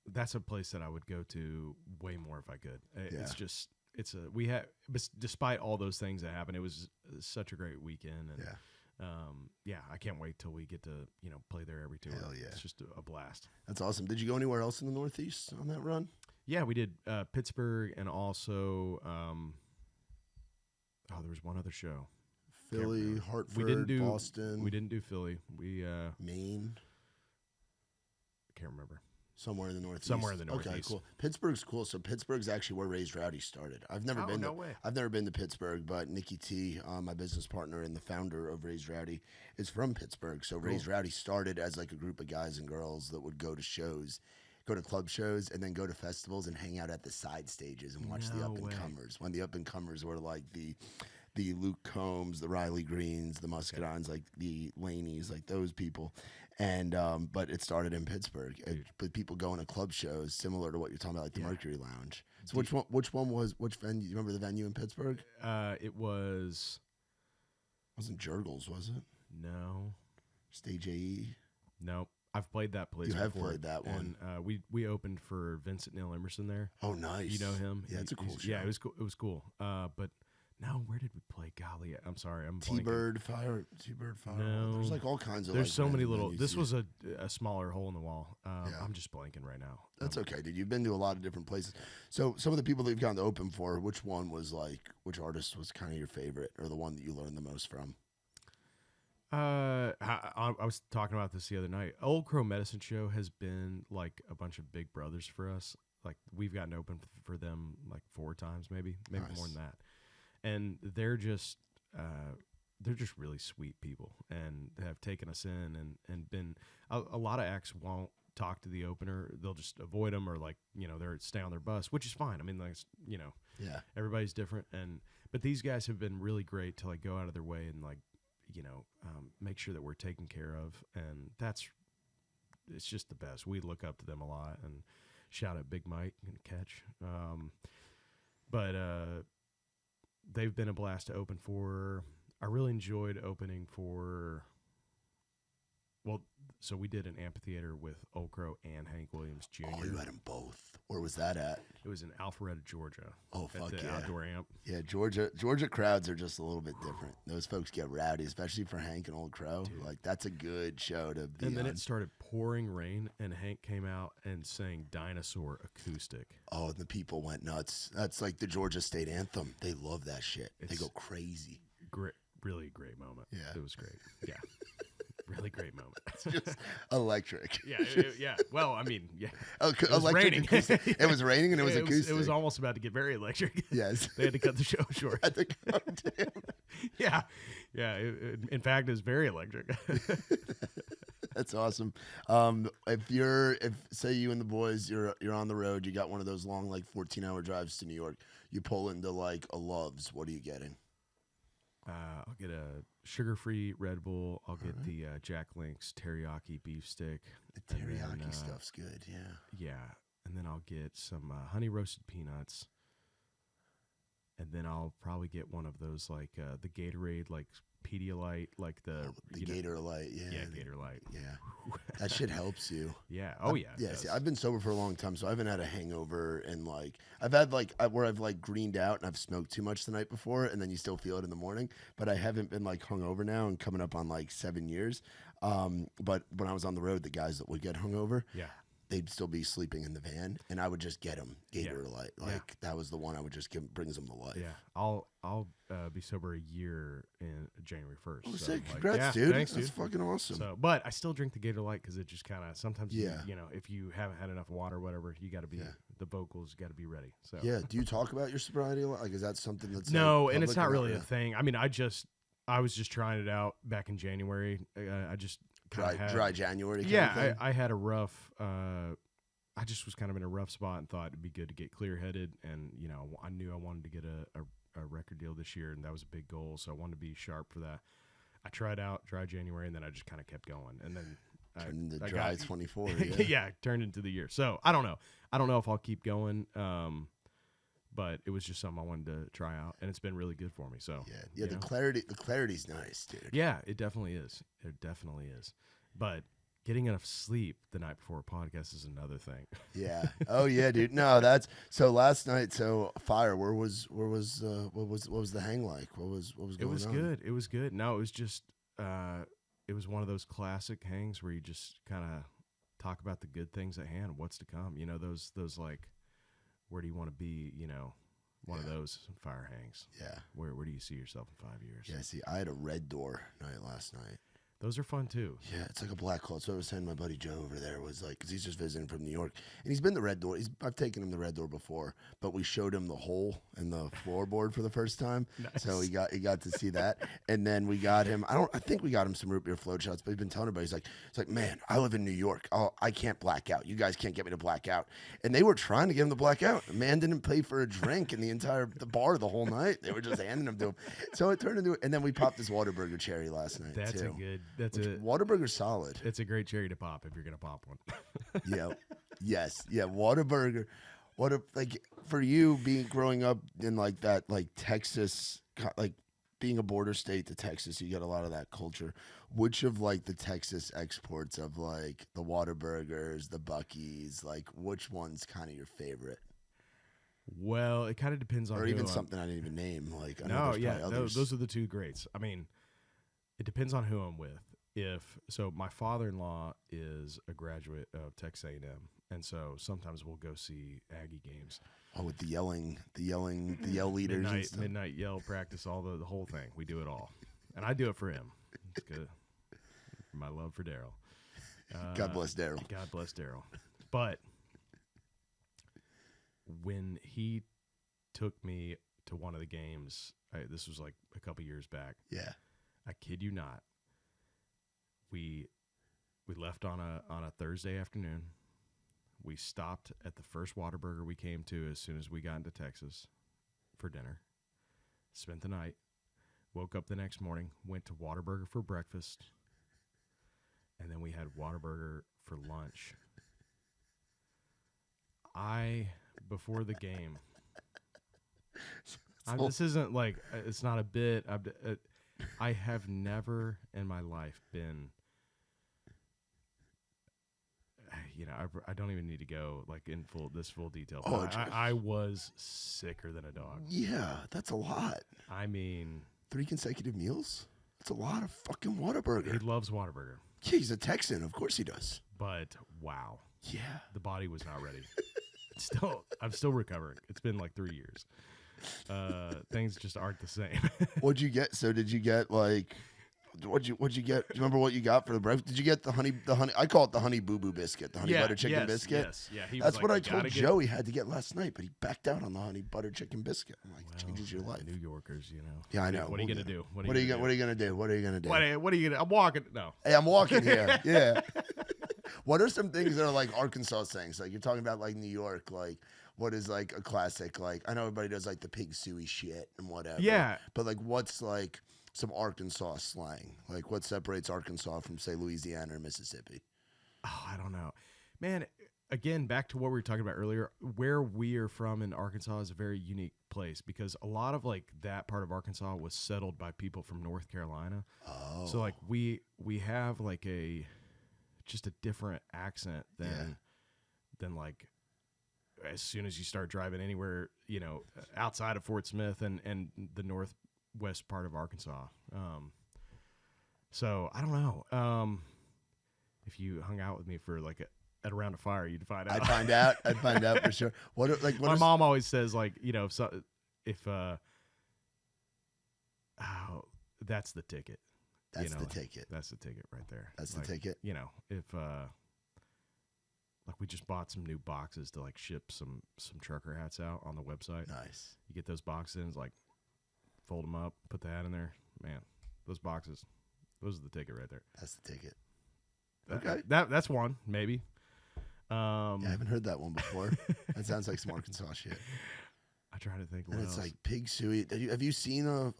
That's a place that I would go to way more if I could. It's just despite all those things that happened, it was such a great weekend. And I can't wait till we get to play there every tour. Hell yeah. It's just a blast. That's awesome. Did you go anywhere else in the Northeast on that run? Yeah, we did Pittsburgh, and also there was one other show. Philly, Hartford, Boston. We didn't do Philly. We Maine. I can't remember. Somewhere in the Northeast. Okay, cool. Pittsburgh's cool. So Pittsburgh's actually where Raised Rowdy started. I've never been. No way. I've never been to Pittsburgh, but Nikki T, my business partner and the founder of Raised Rowdy, is from Pittsburgh. So Raised Rowdy started as like a group of guys and girls that would go to shows, go to club shows, and then go to festivals and hang out at the side stages and watch the up and comers. When the up and comers were like the the Luke Combs, the Riley Greens, the Muscadines, like the Laneys, like those people. And but it started in Pittsburgh. But people going to club shows similar to what you're talking about, like the Mercury Lounge. So which venue? You remember the venue in Pittsburgh? It wasn't Jurgles, was it? No. Stage AE? Nope. I've played that place. You have before, played that one. And we opened for Vincent Neil Emerson there. Oh, nice. You know him? Yeah, it's a cool show. Yeah, it was cool. It was cool. But no, where did we play? Golly, I'm sorry. I'm T-Bird Fire. No. There's like all kinds of. There's like so many little. venues. This was a smaller hole in the wall. I'm just blanking right now. That's okay, dude. You've been to a lot of different places. So some of the people that you've gotten to open for, which artist was kind of your favorite, or the one that you learned the most from? I was talking about this the other night. Old Crow Medicine Show has been like a bunch of big brothers for us. Like we've gotten open for them like 4 times, maybe Nice. more than that. And they're just really sweet people, and have taken us in and been a lot of acts won't talk to the opener. They'll just avoid them, or like, they're stay on their bus, which is fine. I mean, like, Yeah. everybody's different. But these guys have been really great to like go out of their way and like, make sure that we're taken care of. And it's just the best. We look up to them a lot, and shout out Big Mike and Catch. But they've been a blast to open for. I really enjoyed opening for. Well, so we did an amphitheater with Old Crow and Hank Williams Jr. Oh, you had them both. Where was that at? It was in Alpharetta, Georgia. Oh, fuck at the yeah. outdoor amp. Yeah, Georgia crowds are just a little bit different. Those folks get rowdy, especially for Hank and Old Crow. Dude. Like, that's a good show to be And then on. it started pouring rain, and Hank came out and sang Dinosaur acoustic. Oh, and the people went nuts. That's like the Georgia state anthem. They love that shit. They go crazy. Great, really great moment. Yeah. It was great. Yeah. Really great moment. It's just electric. Yeah, yeah. Well, I mean, yeah. It was raining. Acoustic. It was raining and it was acoustic. It was almost about to get very electric. Yes. They had to cut the show short. Yeah. Yeah. In fact, it's very electric. That's awesome. If say you and the boys, you're on the road, you got one of those long, like 14-hour drives to New York, you pull into like a Love's, what are you getting? I'll get a sugar-free Red Bull. I'll get the Jack Link's teriyaki beef stick. The teriyaki stuff's good, yeah. Yeah, and then I'll get some honey roasted peanuts, and then I'll probably get one of those like the Gatorade, like Pedialyte, like the Gatorlight, yeah. Yeah, Gatorlight. Yeah, that shit helps you. Yeah. Oh yeah. Yeah. See, I've been sober for a long time, so I haven't had a hangover, and like I've had where I've like greened out and I've smoked too much the night before, and then you still feel it in the morning. But I haven't been like hungover now, and coming up on like 7 years. But when I was on the road, the guys that would get hungover, Yeah. they'd still be sleeping in the van, and I would just get them Gatorlight. Like that was the one I would just give, brings them to life. Yeah. I'll be sober a year in January 1st. Oh, so, sick! like, Congrats, yeah, dude. Thanks, That's dude. fucking awesome. So, but I still drink the Gatorlight because it just kind of sometimes, Yeah. if you haven't had enough water or whatever, you got to be the vocals got to be ready. So Yeah. Do you talk about your sobriety a lot? Like, is that something that's no, like, and it's public not or really a yeah? thing. I mean, I was just trying it out back in January. I just dry January. Kind yeah, of thing? I had a rough. I just was kind of in a rough spot and thought it'd be good to get clear-headed, and I knew I wanted to get a record deal this year, and that was a big goal. So I wanted to be sharp for that. I tried out dry January, and then I just kind of kept going, and then Turned into dry 24. Yeah. yeah, turned into the year. So I don't know. I don't know if I'll keep going. But it was just something I wanted to try out, and it's been really good for me. So yeah. The clarity's nice, dude. yeah, it definitely is. It definitely is. But getting enough sleep the night before a podcast is another thing. Yeah. Oh yeah, dude. No, that's so. Last night, so fire. What was the hang like? What was going on? It was good. It was good. No, it was just it was one of those classic hangs where you just kind of talk about the good things at hand, what's to come. Those like, where do you want to be? One of those fire hangs. Yeah. Where do you see yourself in 5 years? Yeah. See, I had a Red Door night last night. Those are fun too. Yeah, it's like a black hole. So I was saying my buddy Joe over there was like, because he's just visiting from New York, and he's been the Red Door. I've taken him the Red Door before, but we showed him the hole in the floorboard for the first time. Nice. So he got to see that, and then we got him. I think we got him some root beer float shots, but he's been telling everybody, he's like, man, I live in New York. I can't black out. You guys can't get me to black out. And they were trying to get him to black out. The man didn't pay for a drink in the bar the whole night. They were just handing him to him. So it turned into, and then we popped this Whataburger cherry last night. That's too. Whataburger's solid. It's a great cherry to pop if you're gonna pop one. Yeah. Yes. Yeah. Whataburger. Like for you growing up in like that, like Texas, like being a border state to Texas, you get a lot of that culture. Which of like the Texas exports of like the Whataburgers, the Buc-ee's, like which one's kind of your favorite? Well, it kind of depends on or even something I didn't even name. Like I know no, there's yeah, probably others. those are the two greats. I mean, it depends on who I'm with. So my father-in-law is a graduate of Texas A&M, and so sometimes we'll go see Aggie games. Oh, with the yell leaders, midnight yell practice, the whole thing. We do it all, and I do it for him. It's good. My love for Daryl. God bless Daryl. God bless Daryl. But when he took me to one of the games, this was like a couple years back. Yeah, I kid you not. We left on a Thursday afternoon. We stopped at the first Whataburger we came to as soon as we got into Texas for dinner. Spent the night. Woke up the next morning. Went to Whataburger for breakfast. And then we had Whataburger for lunch. Before the game. This isn't like, it's not a bit. I have never in my life been, I don't even need to go like in full detail. Oh, I was sicker than a dog. Yeah, that's a lot. I mean, 3 consecutive meals? That's a lot of fucking Whataburger. He loves Whataburger. Yeah, he's a Texan. Of course he does. But wow. Yeah. The body was not ready. I'm still recovering. It's been like 3 years. Things just aren't the same. What'd you get? So did you get like, what'd you get? Do you remember what you got for the breakfast? Did you get the honey, I call it the honey boo boo biscuit, the honey butter chicken biscuit? Yes, yeah. That's what I told Joe he had to get last night, but he backed out on the honey butter chicken biscuit. I'm like, changes your life. New Yorkers, Yeah, I know. What are you gonna do? What are you gonna do? I'm walking. No. Hey, I'm walking here. Yeah. What are some things that are like Arkansas things? Like you're talking about like New York, like what is like a classic? Like I know everybody does like the pig suey shit and whatever. Yeah. But like what's like some Arkansas slang? Like what separates Arkansas from say Louisiana or Mississippi? Oh, I don't know. Man, again, back to what we were talking about earlier, where we are from in Arkansas is a very unique place because a lot of like that part of Arkansas was settled by people from North Carolina. Oh. So like we have like just a different accent than like as soon as you start driving anywhere, outside of Fort Smith and the northwest part of Arkansas. So I don't know. If you hung out with me for like at around a fire, you'd find out. I'd find out for sure. My mom always says like, that's the ticket. That's the ticket. That's the ticket right there. That's like, the ticket. If like we just bought some new boxes to like ship some trucker hats out on the website. Nice. You get those boxes in, it's like fold them up, put the hat in there. Man, those boxes, those are the ticket right there. That's the ticket. Okay. That's one, maybe. Yeah, I haven't heard that one before. That sounds like some Arkansas shit. I try to think. And it's like pig suey. Have you seen a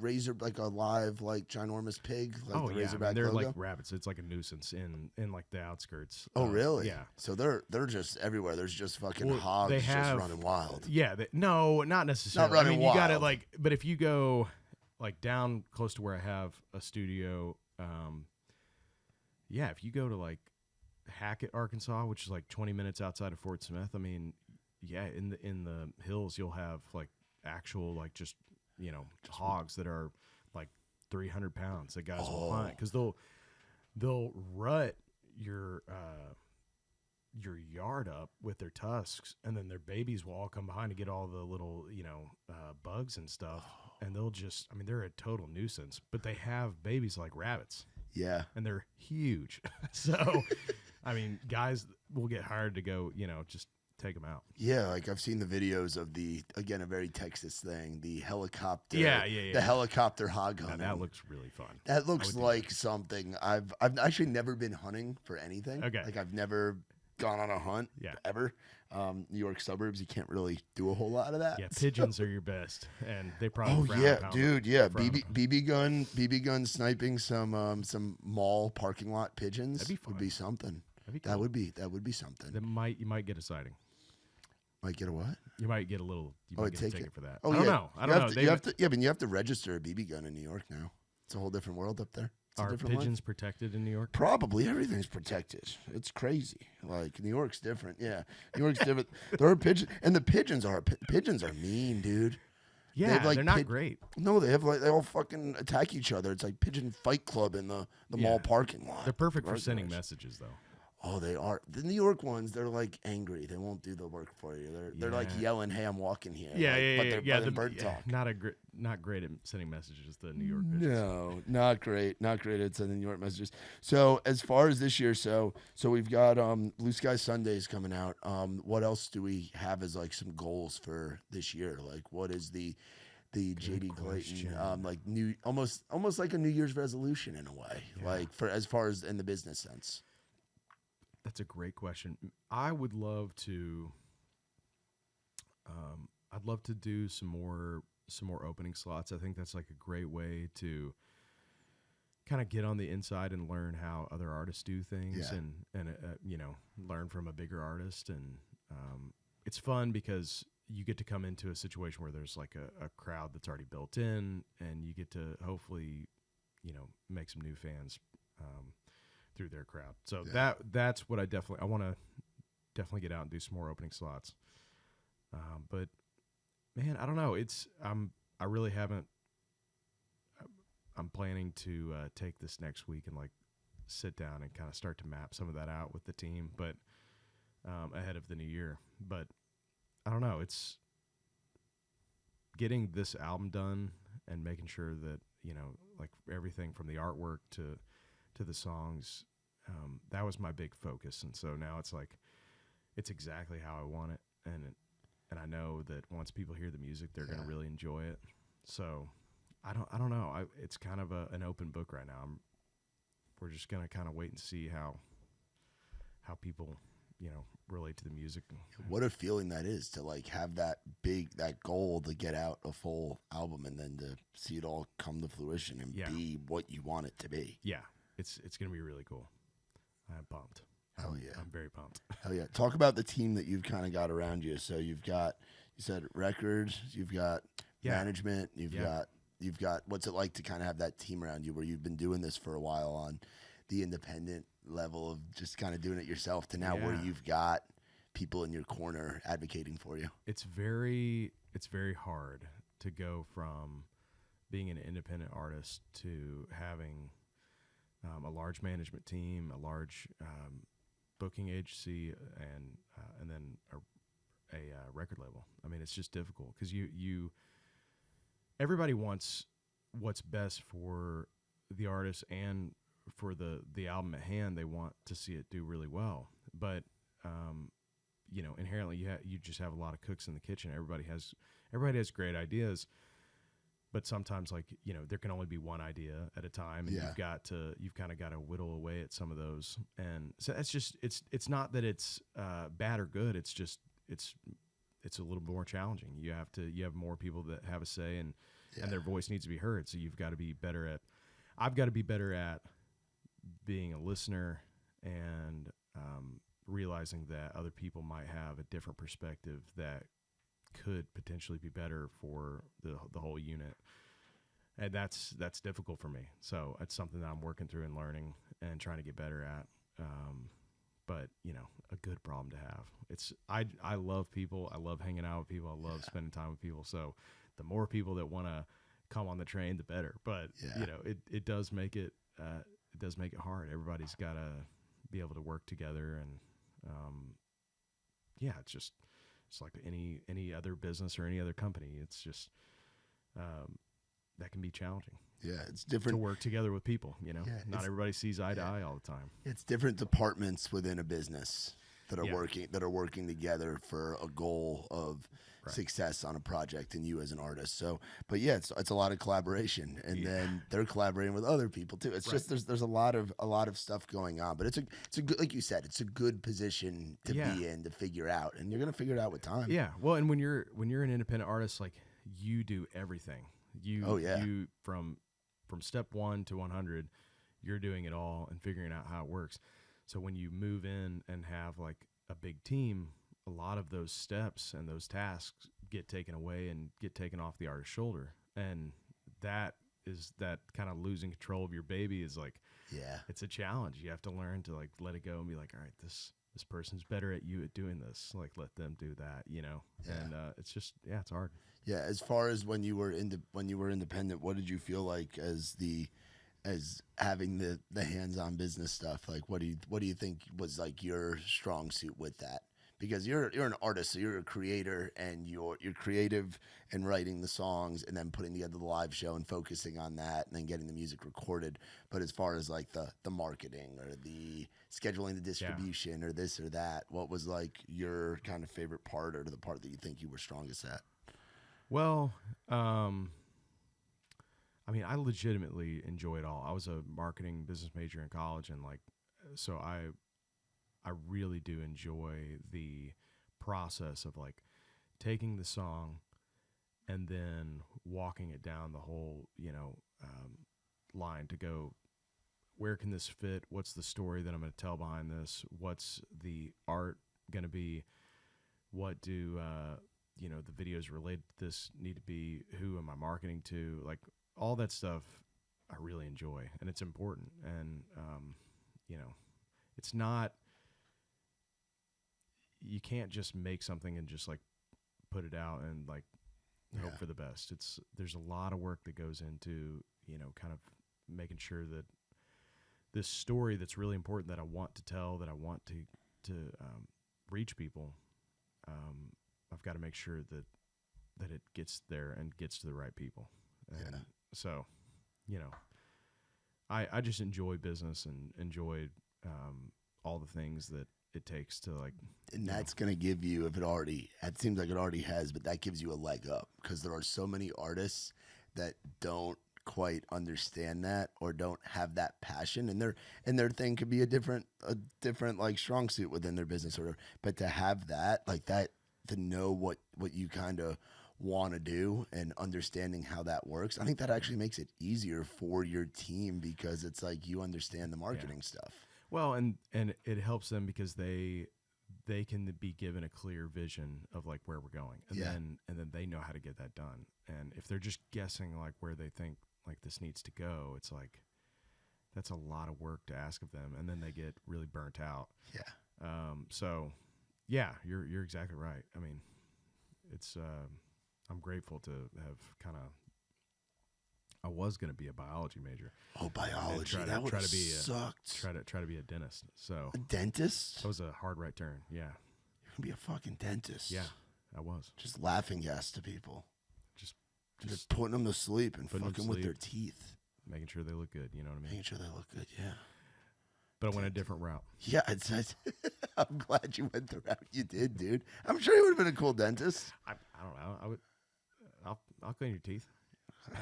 razor, like a live, like ginormous pig? Like the Razorback they're logo? like rabbits. It's like a nuisance in like the outskirts. Oh, really? Yeah. So they're just everywhere. There's just fucking hogs just running wild. Yeah. No, not necessarily. Not running wild. You got to like, but if you go like down close to where I have a studio, if you go to like Hackett, Arkansas, which is like 20 minutes outside of Fort Smith, I mean, yeah, in the hills you'll have like actual like just hogs that are like 300 pounds that guys will hunt because they'll rut your yard up with their tusks, and then their babies will all come behind to get all the little bugs and stuff, and they'll just they're a total nuisance, but they have babies like rabbits. Yeah. and they're huge. So, I mean, guys will get hired to go, just take them out. Yeah, like I've seen the videos of again, a very Texas thing, the helicopter, Yeah. the helicopter hog Now, hunting. that looks really fun. That looks like something I've actually never been hunting for anything. Okay. Like I've never gone on a hunt ever. New York suburbs, you can't really do a whole lot of that. Yeah, pigeons are your best, and they probably. Dude, yeah, BB gun sniping some mall parking lot pigeons would be something. That'd be cool. That would be something. You might get a sighting. Might get a what? You might get a little. You might get a ticket for that. Oh, I don't know. I don't know. You have to. Yeah, but you have to register a BB gun in New York now. It's a whole different world up there. Are pigeons protected in New York? Probably everything's protected. It's crazy. Like New York's different. Yeah, New York's different. There are pigeons, and the pigeons are mean, dude. Yeah, they're not great. No, they all fucking attack each other. It's like pigeon fight club in the mall parking lot. They're perfect for sending messages, though. Oh, they are. The New York ones, they're like angry. They won't do the work for you. They're like yelling, "Hey, I'm walking here." But they're bird talk. Not great at sending messages. The New York pigeons. No, not great. Not great at sending New York messages. So as far as this year, so we've got Blue Sky Sundays coming out. What else do we have as like some goals for this year? Like what is the JD Clayton like almost like a New Year's resolution in a way, like for as far as in the business sense? That's a great question. I would love to. I'd love to do some more opening slots. I think that's like a great way to kind of get on the inside and learn how other artists do things, and learn from a bigger artist. And it's fun because you get to come into a situation where there's like a crowd that's already built in, and you get to hopefully, make some new fans. Through their crowd. So that's what I want to definitely get out and do some more opening slots. But man, I don't know. I really haven't. I'm planning to take this next week and like sit down and kind of start to map some of that out with the team, but ahead of the new year. But I don't know. It's getting this album done and making sure that, like everything from the artwork to the songs, that was my big focus. And so now it's like, it's exactly how I want it. And I know that once people hear the music, they're going to really enjoy it. So I don't know. It's kind of an open book right now. We're just going to kind of wait and see how people, relate to the music. What a feeling that is to like have that goal to get out a full album and then to see it all come to fruition and be what you want it to be. Yeah. It's going to be really cool. I'm pumped. Hell yeah. I'm very pumped. Hell yeah. Talk about the team that you've kind of got around you. So you said records, you've got management, you've got what's it like to kind of have that team around you where you've been doing this for a while on the independent level of just kind of doing it yourself to now where you've got people in your corner advocating for you? It's very hard to go from being an independent artist to having a large management team, a large booking agency, and then a record label. I mean, it's just difficult because everybody wants what's best for the artist and for the album at hand. They want to see it do really well, but inherently you just have a lot of cooks in the kitchen. Everybody has great ideas. But sometimes, like, there can only be one idea at a time, and you've kind of got to whittle away at some of those. And so that's just it's not that it's bad or good. It's just it's a little more challenging. You have more people that have a say, and their voice needs to be heard. So you've got to be better at. I've got to be better at being a listener and realizing that other people might have a different perspective that could potentially be better for the whole unit, and that's difficult for me. So it's something that I'm working through and learning and trying to get better at. But a good problem to have. I love people. I love hanging out with people. I love spending time with people. So the more people that want to come on the train, the better. But it does make it hard. Everybody's got to be able to work together, and it's like any other business or any other company. It's just that can be challenging. Yeah, it's To different. work together with people, Yeah, not everybody sees eye to eye all the time. It's different departments within a business that are Yeah. working together for a goal of Right. success on a project, and you as an artist. So, but yeah, it's a lot of collaboration, and Yeah. then they're collaborating with other people too. It's Right. just there's a lot of stuff going on, but it's a good, like you said, it's a good position to Yeah. be in to figure out, and you're gonna figure it out with time. Yeah. Well, and when you're an independent artist, like you do everything. Oh, yeah. You from step 1 to 100, you're doing it all and figuring out how it works. So when you move in and have like a big team, a lot of those steps and those tasks get taken away and get taken off the artist's shoulder. And that kind of losing control of your baby is like, Yeah. it's a challenge. You have to learn to like let it go and be like, all right, this person's better at doing this. Like, let them do that, Yeah. And it's just, it's hard. Yeah, as far as when you were independent, what did you feel like as having the hands-on business stuff? Like, what do you think was like your strong suit with that? Because you're an artist, so you're a creator, and you're creative and writing the songs, and then putting together the live show and focusing on that, and then getting the music recorded. But as far as like the marketing or the scheduling, the distribution, or this or that, what was like your kind of favorite part, or the part that you think you were strongest at? Well, I mean, I legitimately enjoy it all. I was a marketing business major in college, and like, so I really do enjoy the process of like taking the song and then walking it down the whole, line to go, where can this fit? What's the story that I'm going to tell behind this? What's the art going to be? What do, the videos related to this need to be? Who am I marketing to? Like, all that stuff I really enjoy, and it's important. And, it's not, you can't just make something and just like put it out and like hope for the best. There's a lot of work that goes into, kind of making sure that this story that's really important, that I want to tell, that I want to reach people, I've got to make sure that it gets there and gets to the right people. And so, I just enjoy business and enjoy all the things that it takes to like. And that's going to give you, it seems like it already has, but that gives you a leg up, because there are so many artists that don't quite understand that or don't have that passion, and their thing could be a different like strong suit within their business or whatever. But to have that, like that, to know what you kind of want to do and understanding how that works, I think that actually makes it easier for your team, because it's like you understand the marketing stuff. Well, and it helps them because they can be given a clear vision of like where we're going, and then they know how to get that done. And if they're just guessing like where they think like this needs to go, it's like that's a lot of work to ask of them, and then they get really burnt out. Yeah. So yeah, you're exactly right. I mean, it's I'm grateful to have kind of. I was going to be a biology major. Oh, biology! That would have sucked. Try to be a dentist. So a dentist? That was a hard right turn. Yeah. You can be a fucking dentist. Yeah, I was. Just laughing gas to people. Just putting them to sleep and fucking with their teeth. Making sure they look good. You know what I mean? Making sure they look good. Yeah. But I went a different route. Yeah, I'm glad you went the route you did, dude. I'm sure you would have been a cool dentist. I don't know. I'll clean your teeth.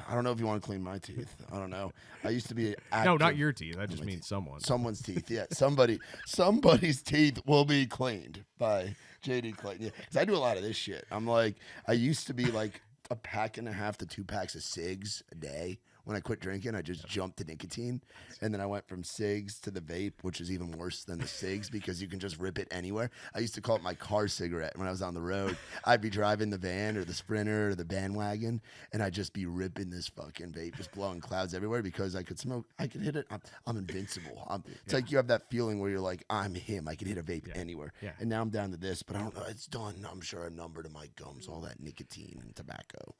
I don't know if you want to clean my teeth. I don't know. I used to be active. No, not your teeth. I just mean someone's teeth. Yeah, somebody's teeth will be cleaned by JD Clayton. Yeah, 'cause I do a lot of this shit. I'm like, I used to be like a pack and a half to 2 packs of cigs a day. When I quit drinking, I just jumped to nicotine, and then I went from cigs to the vape, which is even worse than the cigs because you can just rip it anywhere. I used to call it my car cigarette when I was on the road. I'd be driving the van or the Sprinter or the bandwagon, and I'd just be ripping this fucking vape, just blowing clouds everywhere because I could smoke. I could hit it. I'm invincible. It's like you have that feeling where you're like, I'm him. I can hit a vape anywhere. Yeah. And now I'm down to this, but I don't know. It's done. I'm sure a number to my gums, all that nicotine and tobacco.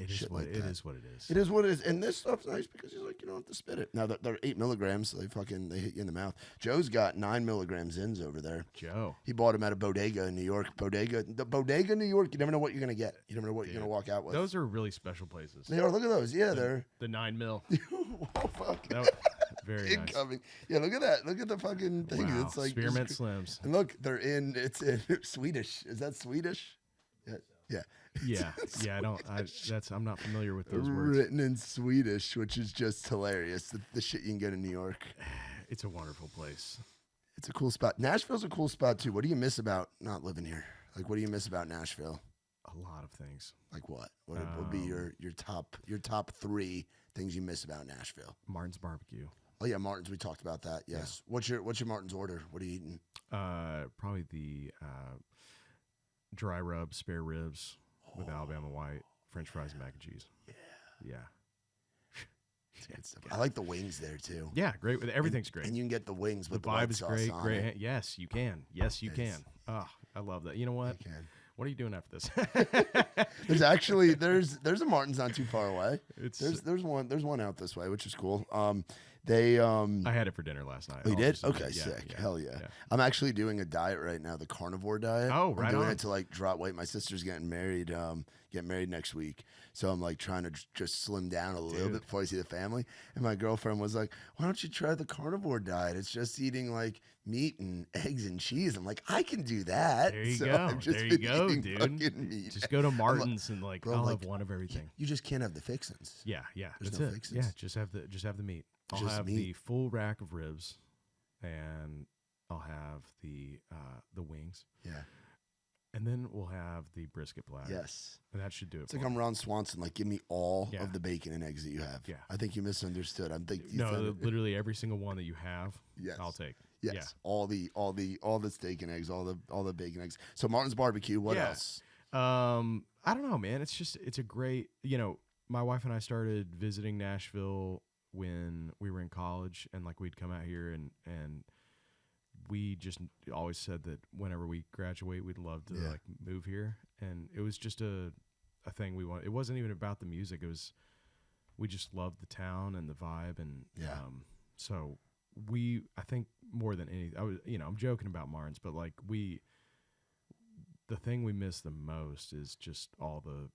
It shit is what like it that. is. What it is. It is what it is, and this stuff's nice because you don't have to spit it. Now they're 8 milligrams, so they hit you in the mouth. Joe's got 9 milligram Zins over there. Joe. He bought them at a bodega in New York. The bodega in New York. You never know what you're gonna get. You never know what you're gonna walk out with. Those are really special places. They are. Look at those. Yeah, they're the 9 mil. oh fuck. Very nice. Incoming. Yeah, look at that. Look at the fucking thing. Wow. It's like Spearmint Slims. And look, it's in Swedish. Is that Swedish? Yeah. Yeah. I'm not familiar with those words. Written in Swedish, which is just hilarious. The shit you can get in New York. It's a wonderful place. It's a cool spot. Nashville's a cool spot too. What do you miss about not living here? Like, what do you miss about Nashville? A lot of things. Like what? What would be your top 3 things you miss about Nashville? Martin's Barbecue. Oh yeah, Martin's. We talked about that. Yes. Yeah. What's your Martin's order? What are you eating? Probably the dry rub spare ribs with Alabama white, French fries, and mac and cheese. Yeah. Good stuff. I like the wings there too. Yeah, great. Everything's great. And you can get the wings with the white vibe is sauce great. on Great. it. Yes, you can. Yes, you can. Oh, I love that. You know what? You can. What are you doing after this? There's actually there's a Martin's not too far away. It's there's one out this way, which is cool. They I had it for dinner last night. Oh, you did? Just Okay, yeah, sick. yeah, Hell yeah. yeah. I'm actually doing a diet right now, the carnivore diet. Oh, right I'm doing on. it to like drop weight. My sister's getting married next week. So I'm like trying to just slim down a little bit before I see the family. And my girlfriend was like, "Why don't you try the carnivore diet? It's just eating like meat and eggs and cheese." I'm like, "I can do that." There you So go. I've just There you been go, eating dude. fucking meat. Just go to Martin's and like, bro, I'll like, have one of everything. You just can't have the fixins. Yeah, There's that's no it. fixins. Yeah, just have the meat. I'll Just have meat. the full rack of ribs, and I'll have the wings, Yeah. and then we'll have the brisket platter. Yes. And that should do it. It's like I'm Ron Swanson. Like, give me all Yeah. of the bacon and eggs that you have. Yeah. I think you misunderstood. I'm thinking. No, literally every single one that you have. Yes. I'll take. Yes. Yeah. All the steak and eggs, all the bacon eggs. So Martin's barbecue. What Yeah. else? I don't know, man. It's a great. My wife and I started visiting Nashville when we were in college, and like we'd come out here and we just always said that whenever we graduate, we'd love to like move here. And it was just a thing we wanted. It wasn't even about the music. It was, we just loved the town and the vibe. And so I think more than anything, I'm joking about Martin's, but like the thing we miss the most is just all the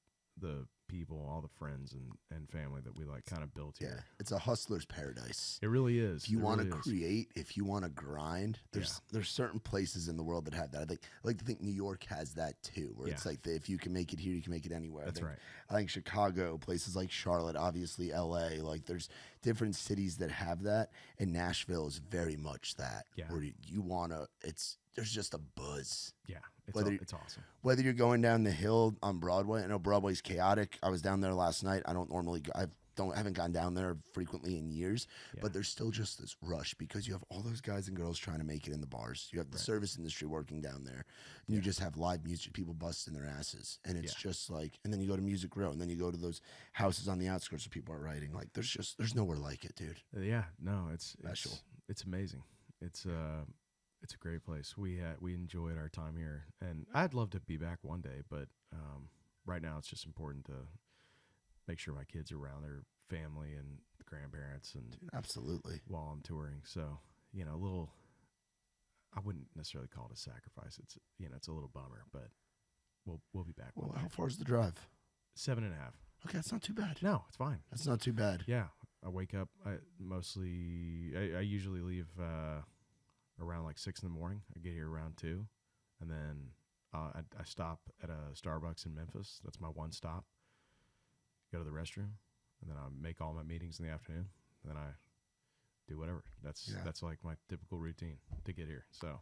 people, all the friends and family that we like kind of built here. Yeah, it's a hustler's paradise. It really is. If you want to really is. create, if you want to grind, there's certain places in the world that have that. I like to think New York has that too, where it's like if you can make it here, you can make it anywhere. That's right. I think Chicago, places like Charlotte, obviously LA, like there's different cities that have that, and Nashville is very much that. Yeah. Where you wanna, there's just a buzz. Yeah, it's awesome. Whether you're going down the hill on Broadway, I know Broadway's chaotic. I was down there last night. I don't normally go, haven't gone down there frequently in years, but there's still just this rush because you have all those guys and girls trying to make it in the bars. You have the service industry working down there, and you just have live music, people busting their asses, and it's just like. And then you go to Music Row, and then you go to those houses on the outskirts where people are writing. Like there's nowhere like it, dude. Yeah, no, it's special. It's amazing. It's a great place. We enjoyed our time here, and I'd love to be back one day, but right now it's just important to make sure my kids are around their family and grandparents, and absolutely while I'm touring. So a little. I wouldn't necessarily call it a sacrifice. It's it's a little bummer, but we'll be back. Well, how far is the drive? 7.5. Okay, that's not too bad. No, it's fine. That's not too bad. Yeah, I wake up. I usually leave around like 6 a.m. I get here around 2, and then I stop at a Starbucks in Memphis. That's my one stop. Go to the restroom, and then I make all my meetings in the afternoon. And then I do whatever. That's like my typical routine to get here. So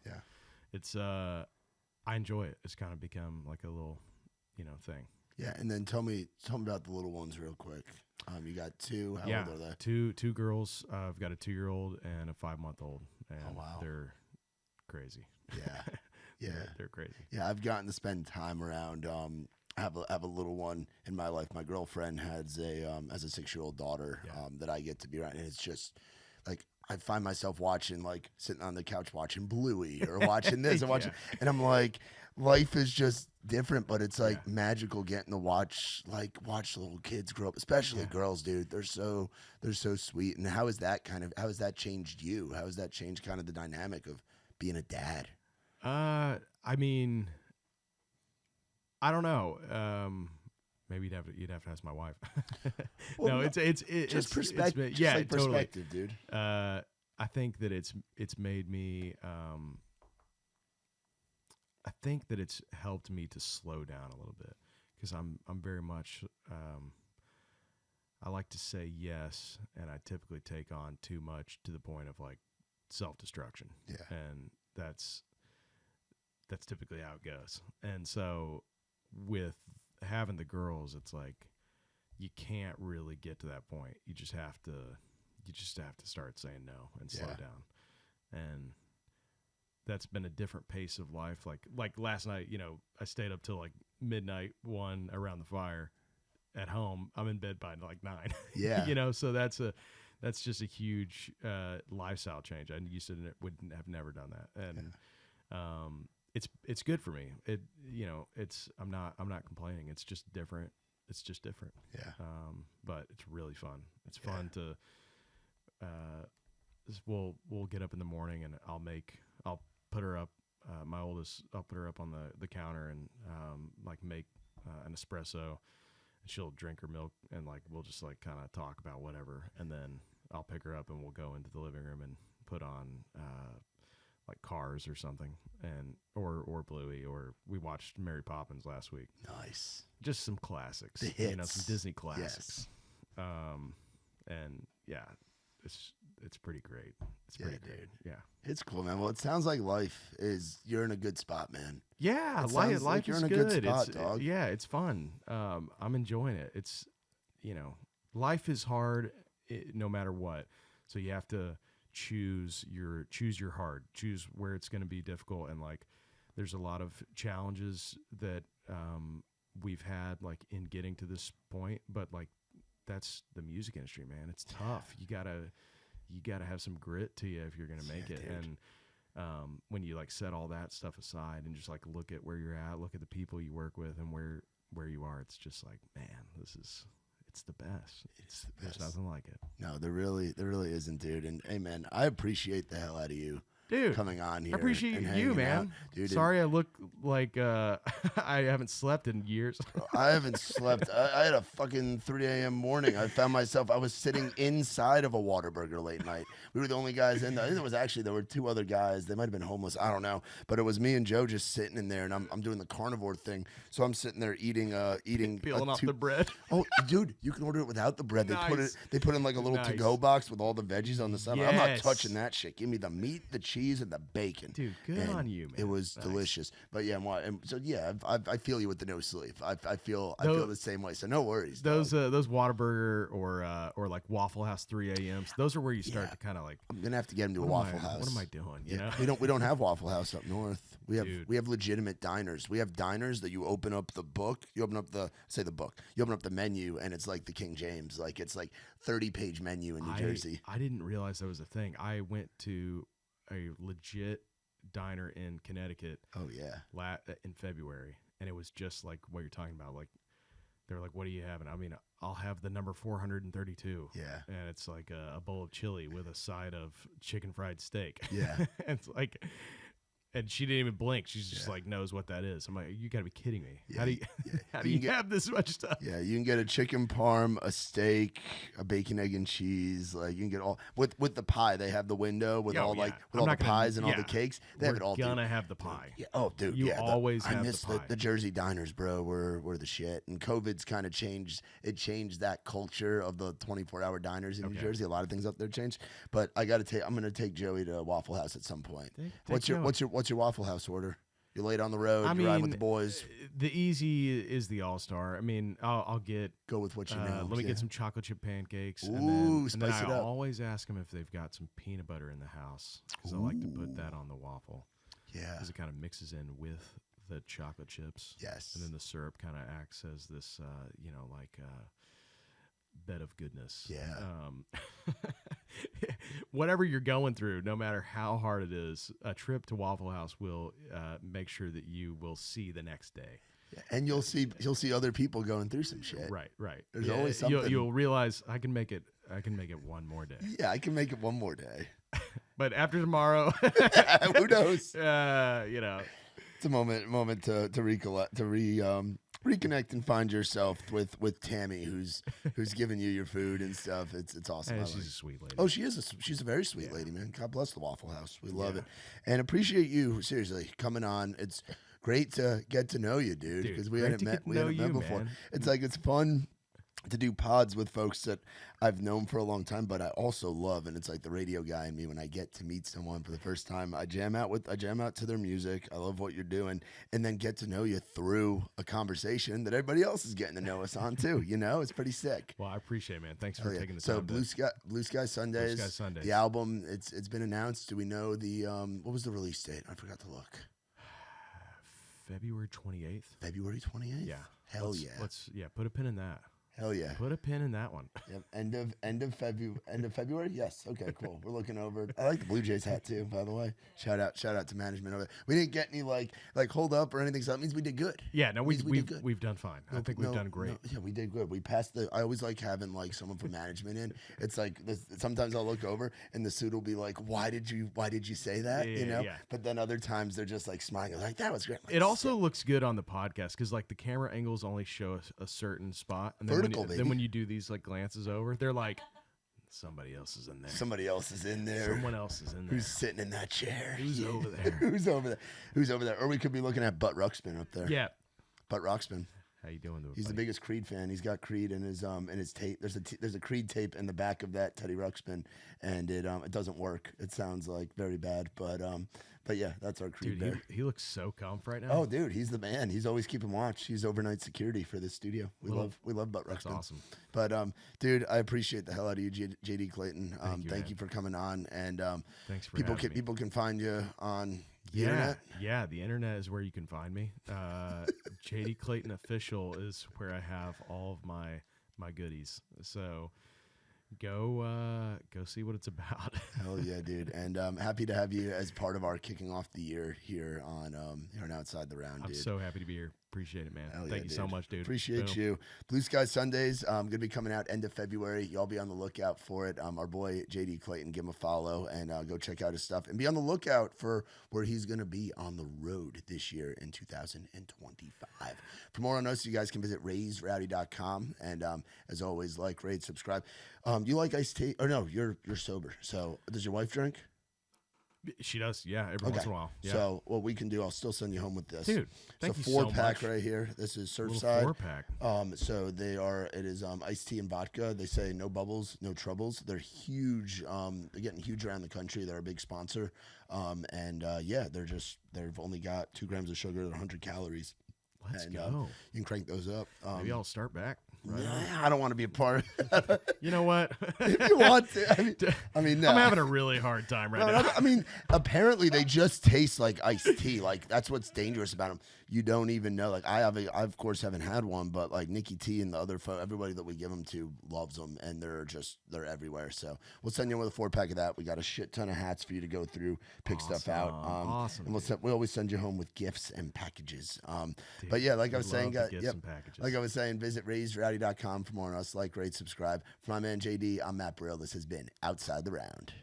it's I enjoy it. It's kind of become like a little thing. Yeah, and then tell me about the little ones real quick. You got 2. How old are they? Two girls. I've got a 2-year-old and a 5-month-old. And they're crazy. Yeah, they're crazy. Yeah, I've gotten to spend time around. I have a little one in my life. My girlfriend has a 6-year-old daughter that I get to be around, and it's just like I find myself watching, like sitting on the couch watching Bluey or watching this and watching, and I'm like, life is just different, but it's like magical getting to watch little kids grow up, especially girls, dude. They're so sweet. And how has that changed you? How has that changed kind of the dynamic of being a dad? I mean, I don't know. Maybe you'd have to ask my wife. Well, no, it's just perspective. It's, yeah, like totally. perspective, dude. I think that it's made me. I think that it's helped me to slow down a little bit because I'm very much. I like to say yes, and I typically take on too much to the point of like self-destruction. Yeah, and that's typically how it goes. And so with having the girls, it's like you can't really get to that point. You just have to start saying no and slow down. And that's been a different pace of life. Like last night, I stayed up till like midnight, 1 around the fire at home. I'm in bed by like 9. Yeah. So that's just a huge lifestyle change. I used to would have never done that. And it's good for me. I'm not complaining. It's just different. Yeah. But it's really fun. It's fun to we'll get up in the morning and I'll put her up, my oldest, I'll put her up on the counter and like make an espresso, and she'll drink her milk, and like we'll just like kind of talk about whatever, and then I'll pick her up and we'll go into the living room and put on like Cars or something, and or Bluey, or we watched Mary Poppins last week. Nice. Just some classics. The hits. Some Disney classics. Yes. And yeah, it's pretty great. It's pretty great. Dude. Yeah. It's cool, man. Well, it sounds like you're in a good spot, man. Yeah, life like you're is in a good. good spot, dog. Yeah, it's fun. I'm enjoying it. It's, life is hard no matter what. So you have to choose your hard, choose where it's going to be difficult. And like, there's a lot of challenges that we've had like in getting to this point, but like, that's the music industry, man. It's tough. You gotta have some grit to you if you're gonna make it. Dude. And when you like set all that stuff aside and just like look at where you're at, look at the people you work with and where you are, it's just like, man, it's the best. It's the best. There's nothing like it. No, there really isn't, dude. And hey, man, I appreciate the hell out of you, dude, coming on here. I appreciate and you, hanging man. out. Dude, sorry I look like I haven't slept in years. I haven't slept. I had a fucking 3 a.m. morning. I was sitting inside of a Whataburger late night. We were the only guys in there. I think there were 2 other guys. They might have been homeless. I don't know. But it was me and Joe just sitting in there, and I'm doing the carnivore thing. So I'm sitting there eating peeling off the bread. Oh, dude, you can order it without the bread. Nice. They put in like a little to-go box with all the veggies on the side. I'm not touching that shit. Give me the meat, the cheese, and the bacon. Dude, good on you, man. It was delicious. But yeah, I feel you with the no sleep. I feel the same way. So no worries. Those Whataburger or like Waffle House 3 a.m.s. Those are where you start to kind of like. I'm gonna have to get him to a Waffle House. What am I doing? You know? We don't have Waffle House up north. We have legitimate diners. We have diners that you open up the book. You open up You open up the menu and it's like the King James. Like it's like 30-page menu in New Jersey. I didn't realize that was a thing. I went to a legit diner in Connecticut. Oh yeah. In February, and it was just like what you're talking about. Like they're like, "What are you having?" I mean, I'll have the number 432. Yeah. And it's like a bowl of chili with a side of chicken fried steak. Yeah. It's like, and she didn't even blink. She's just like knows what that is. I'm like, you gotta be kidding me. Yeah. How do you have this much stuff? Yeah, you can get a chicken parm, a steak, a bacon, egg, and cheese. Like you can get all with the pie. They have the window with all the pies and all the cakes. They have it all. Gonna have the pie. Yeah. Oh, dude. You always have I miss the pie. The Jersey diners, bro. Were the shit. And COVID's kind of changed. It changed that culture of the 24-hour diners in New Jersey. A lot of things up there changed. But I'm gonna take Joey to Waffle House at some point. What's your Waffle House order? You're late on the road. You're riding with the boys. The easy is the All-Star. I mean, I'll go with what you know. Let me get some chocolate chip pancakes. Ooh, and then spice it I up. always ask them if they've got some peanut butter in the house because I like to put that on the waffle. Yeah, because it kind of mixes in with the chocolate chips. Yes, and then the syrup kind of acts as this, bed of goodness. Yeah. whatever you're going through, no matter how hard it is, a trip to Waffle House will make sure that you will see the next day. And you'll see other people going through some shit. Right. There's always something. You'll realize I can make it one more day. Yeah, I can make it one more day. But after tomorrow, who knows? It's a moment to recollect, to reconnect and find yourself with Tammy, who's giving you your food and stuff. It's awesome. Hey, she's a sweet lady. Oh, she's a very sweet lady, man. God bless the Waffle House. We love it, and appreciate you seriously coming on. It's great to get to know you, dude, because we hadn't met before. Man. It's fun to do pods with folks that I've known for a long time, but I also love, and it's like the radio guy in me, when I get to meet someone for the first time, I jam out to their music. I love what you're doing, and then get to know you through a conversation that everybody else is getting to know us on too. It's pretty sick. Well, I appreciate it, man. Thanks for taking the time. So Blue Sky Sundays. Blue Sky Sundays. The album, it's been announced. Do we know the what was the release date? I forgot to look. February 28th. February 28th? Yeah. Let's put a pin in that. Hell yeah. Put a pin in that one. Yep. End of February? Yes. Okay, cool. We're looking over. I like the Blue Jays hat too, by the way. Shout out to management over there. We didn't get any like hold up or anything, so that means we did good. Yeah, no, we've done fine. I think we've done great. Yeah, we did good. We passed I always like having like someone from management in. It's like sometimes I'll look over and the suit will be like, Why did you say that? Yeah. But then other times they're just like smiling, like, that was great. Like, it also looks good on the podcast because like the camera angles only show a certain spot, and then when you do these like glances over, they're like, somebody else is in there. Somebody else is in there. Someone else is in there. Who's sitting in that chair? Who's over there? Who's over there? Or we could be looking at Butt Ruxpin up there. Yeah. Butt Ruxpin. How you doing? He's the biggest Creed fan. He's got Creed in his tape. There's a Creed tape in the back of that Teddy Ruxpin, and it doesn't work. It sounds like very bad, but yeah, that's our Creed bear. Dude, he looks so comf right now. Oh, dude, he's the man. He's always keeping watch. He's overnight security for this studio. We love Butt Ruxpin. That's awesome. But dude, I appreciate the hell out of you, JD Clayton. Thank you for coming on, and thanks for people can find you on the internet. internet. Yeah, the internet is where you can find me. JD Clayton Official is where I have all of my goodies. So go see what it's about. Hell yeah, dude. And happy to have you as part of our kicking off the year here on Outside the Round, dude. I'm so happy to be here. Appreciate it, man. Thank you so much, dude. Appreciate you. Blue Sky Sundays, going to be coming out end of February. Y'all be on the lookout for it. Our boy JD Clayton, give him a follow and go check out his stuff. And be on the lookout for where he's going to be on the road this year in 2025. For more on us, you guys can visit raisrowdy.com. And as always, like, rate, subscribe. You like iced tea? Or no, you're sober. So does your wife drink? She does, yeah, every once in a while. Yeah. So what we can do, I'll still send you home with this. Dude, thank you so much. It's a 4-pack right here. This is Surfside. 4-pack. So it is iced tea and vodka. They say no bubbles, no troubles. They're huge. They're getting huge around the country. They're a big sponsor. They've only got 2 grams of sugar, 100 calories. Let's go. You can crank those up. Maybe I'll start back. Right I don't want to be a part of it. You know what? If you want to. I mean, no. I'm having a really hard time right now. I mean, apparently they just taste like iced tea. Like, that's what's dangerous about them. You don't even know. Like, I of course haven't had one, but like Nikki T and the other everybody that we give them to loves them, and they're everywhere. So we'll send you with a 4-pack of that. We got a shit ton of hats for you to go through, pick stuff out. Awesome. And we always send you home with gifts and packages. But yeah, like I was saying, like I was saying, visit raisrowdy.com for more on us. Like, rate, subscribe. For my man JD, I'm Matt Burrill. This has been Outside the Round.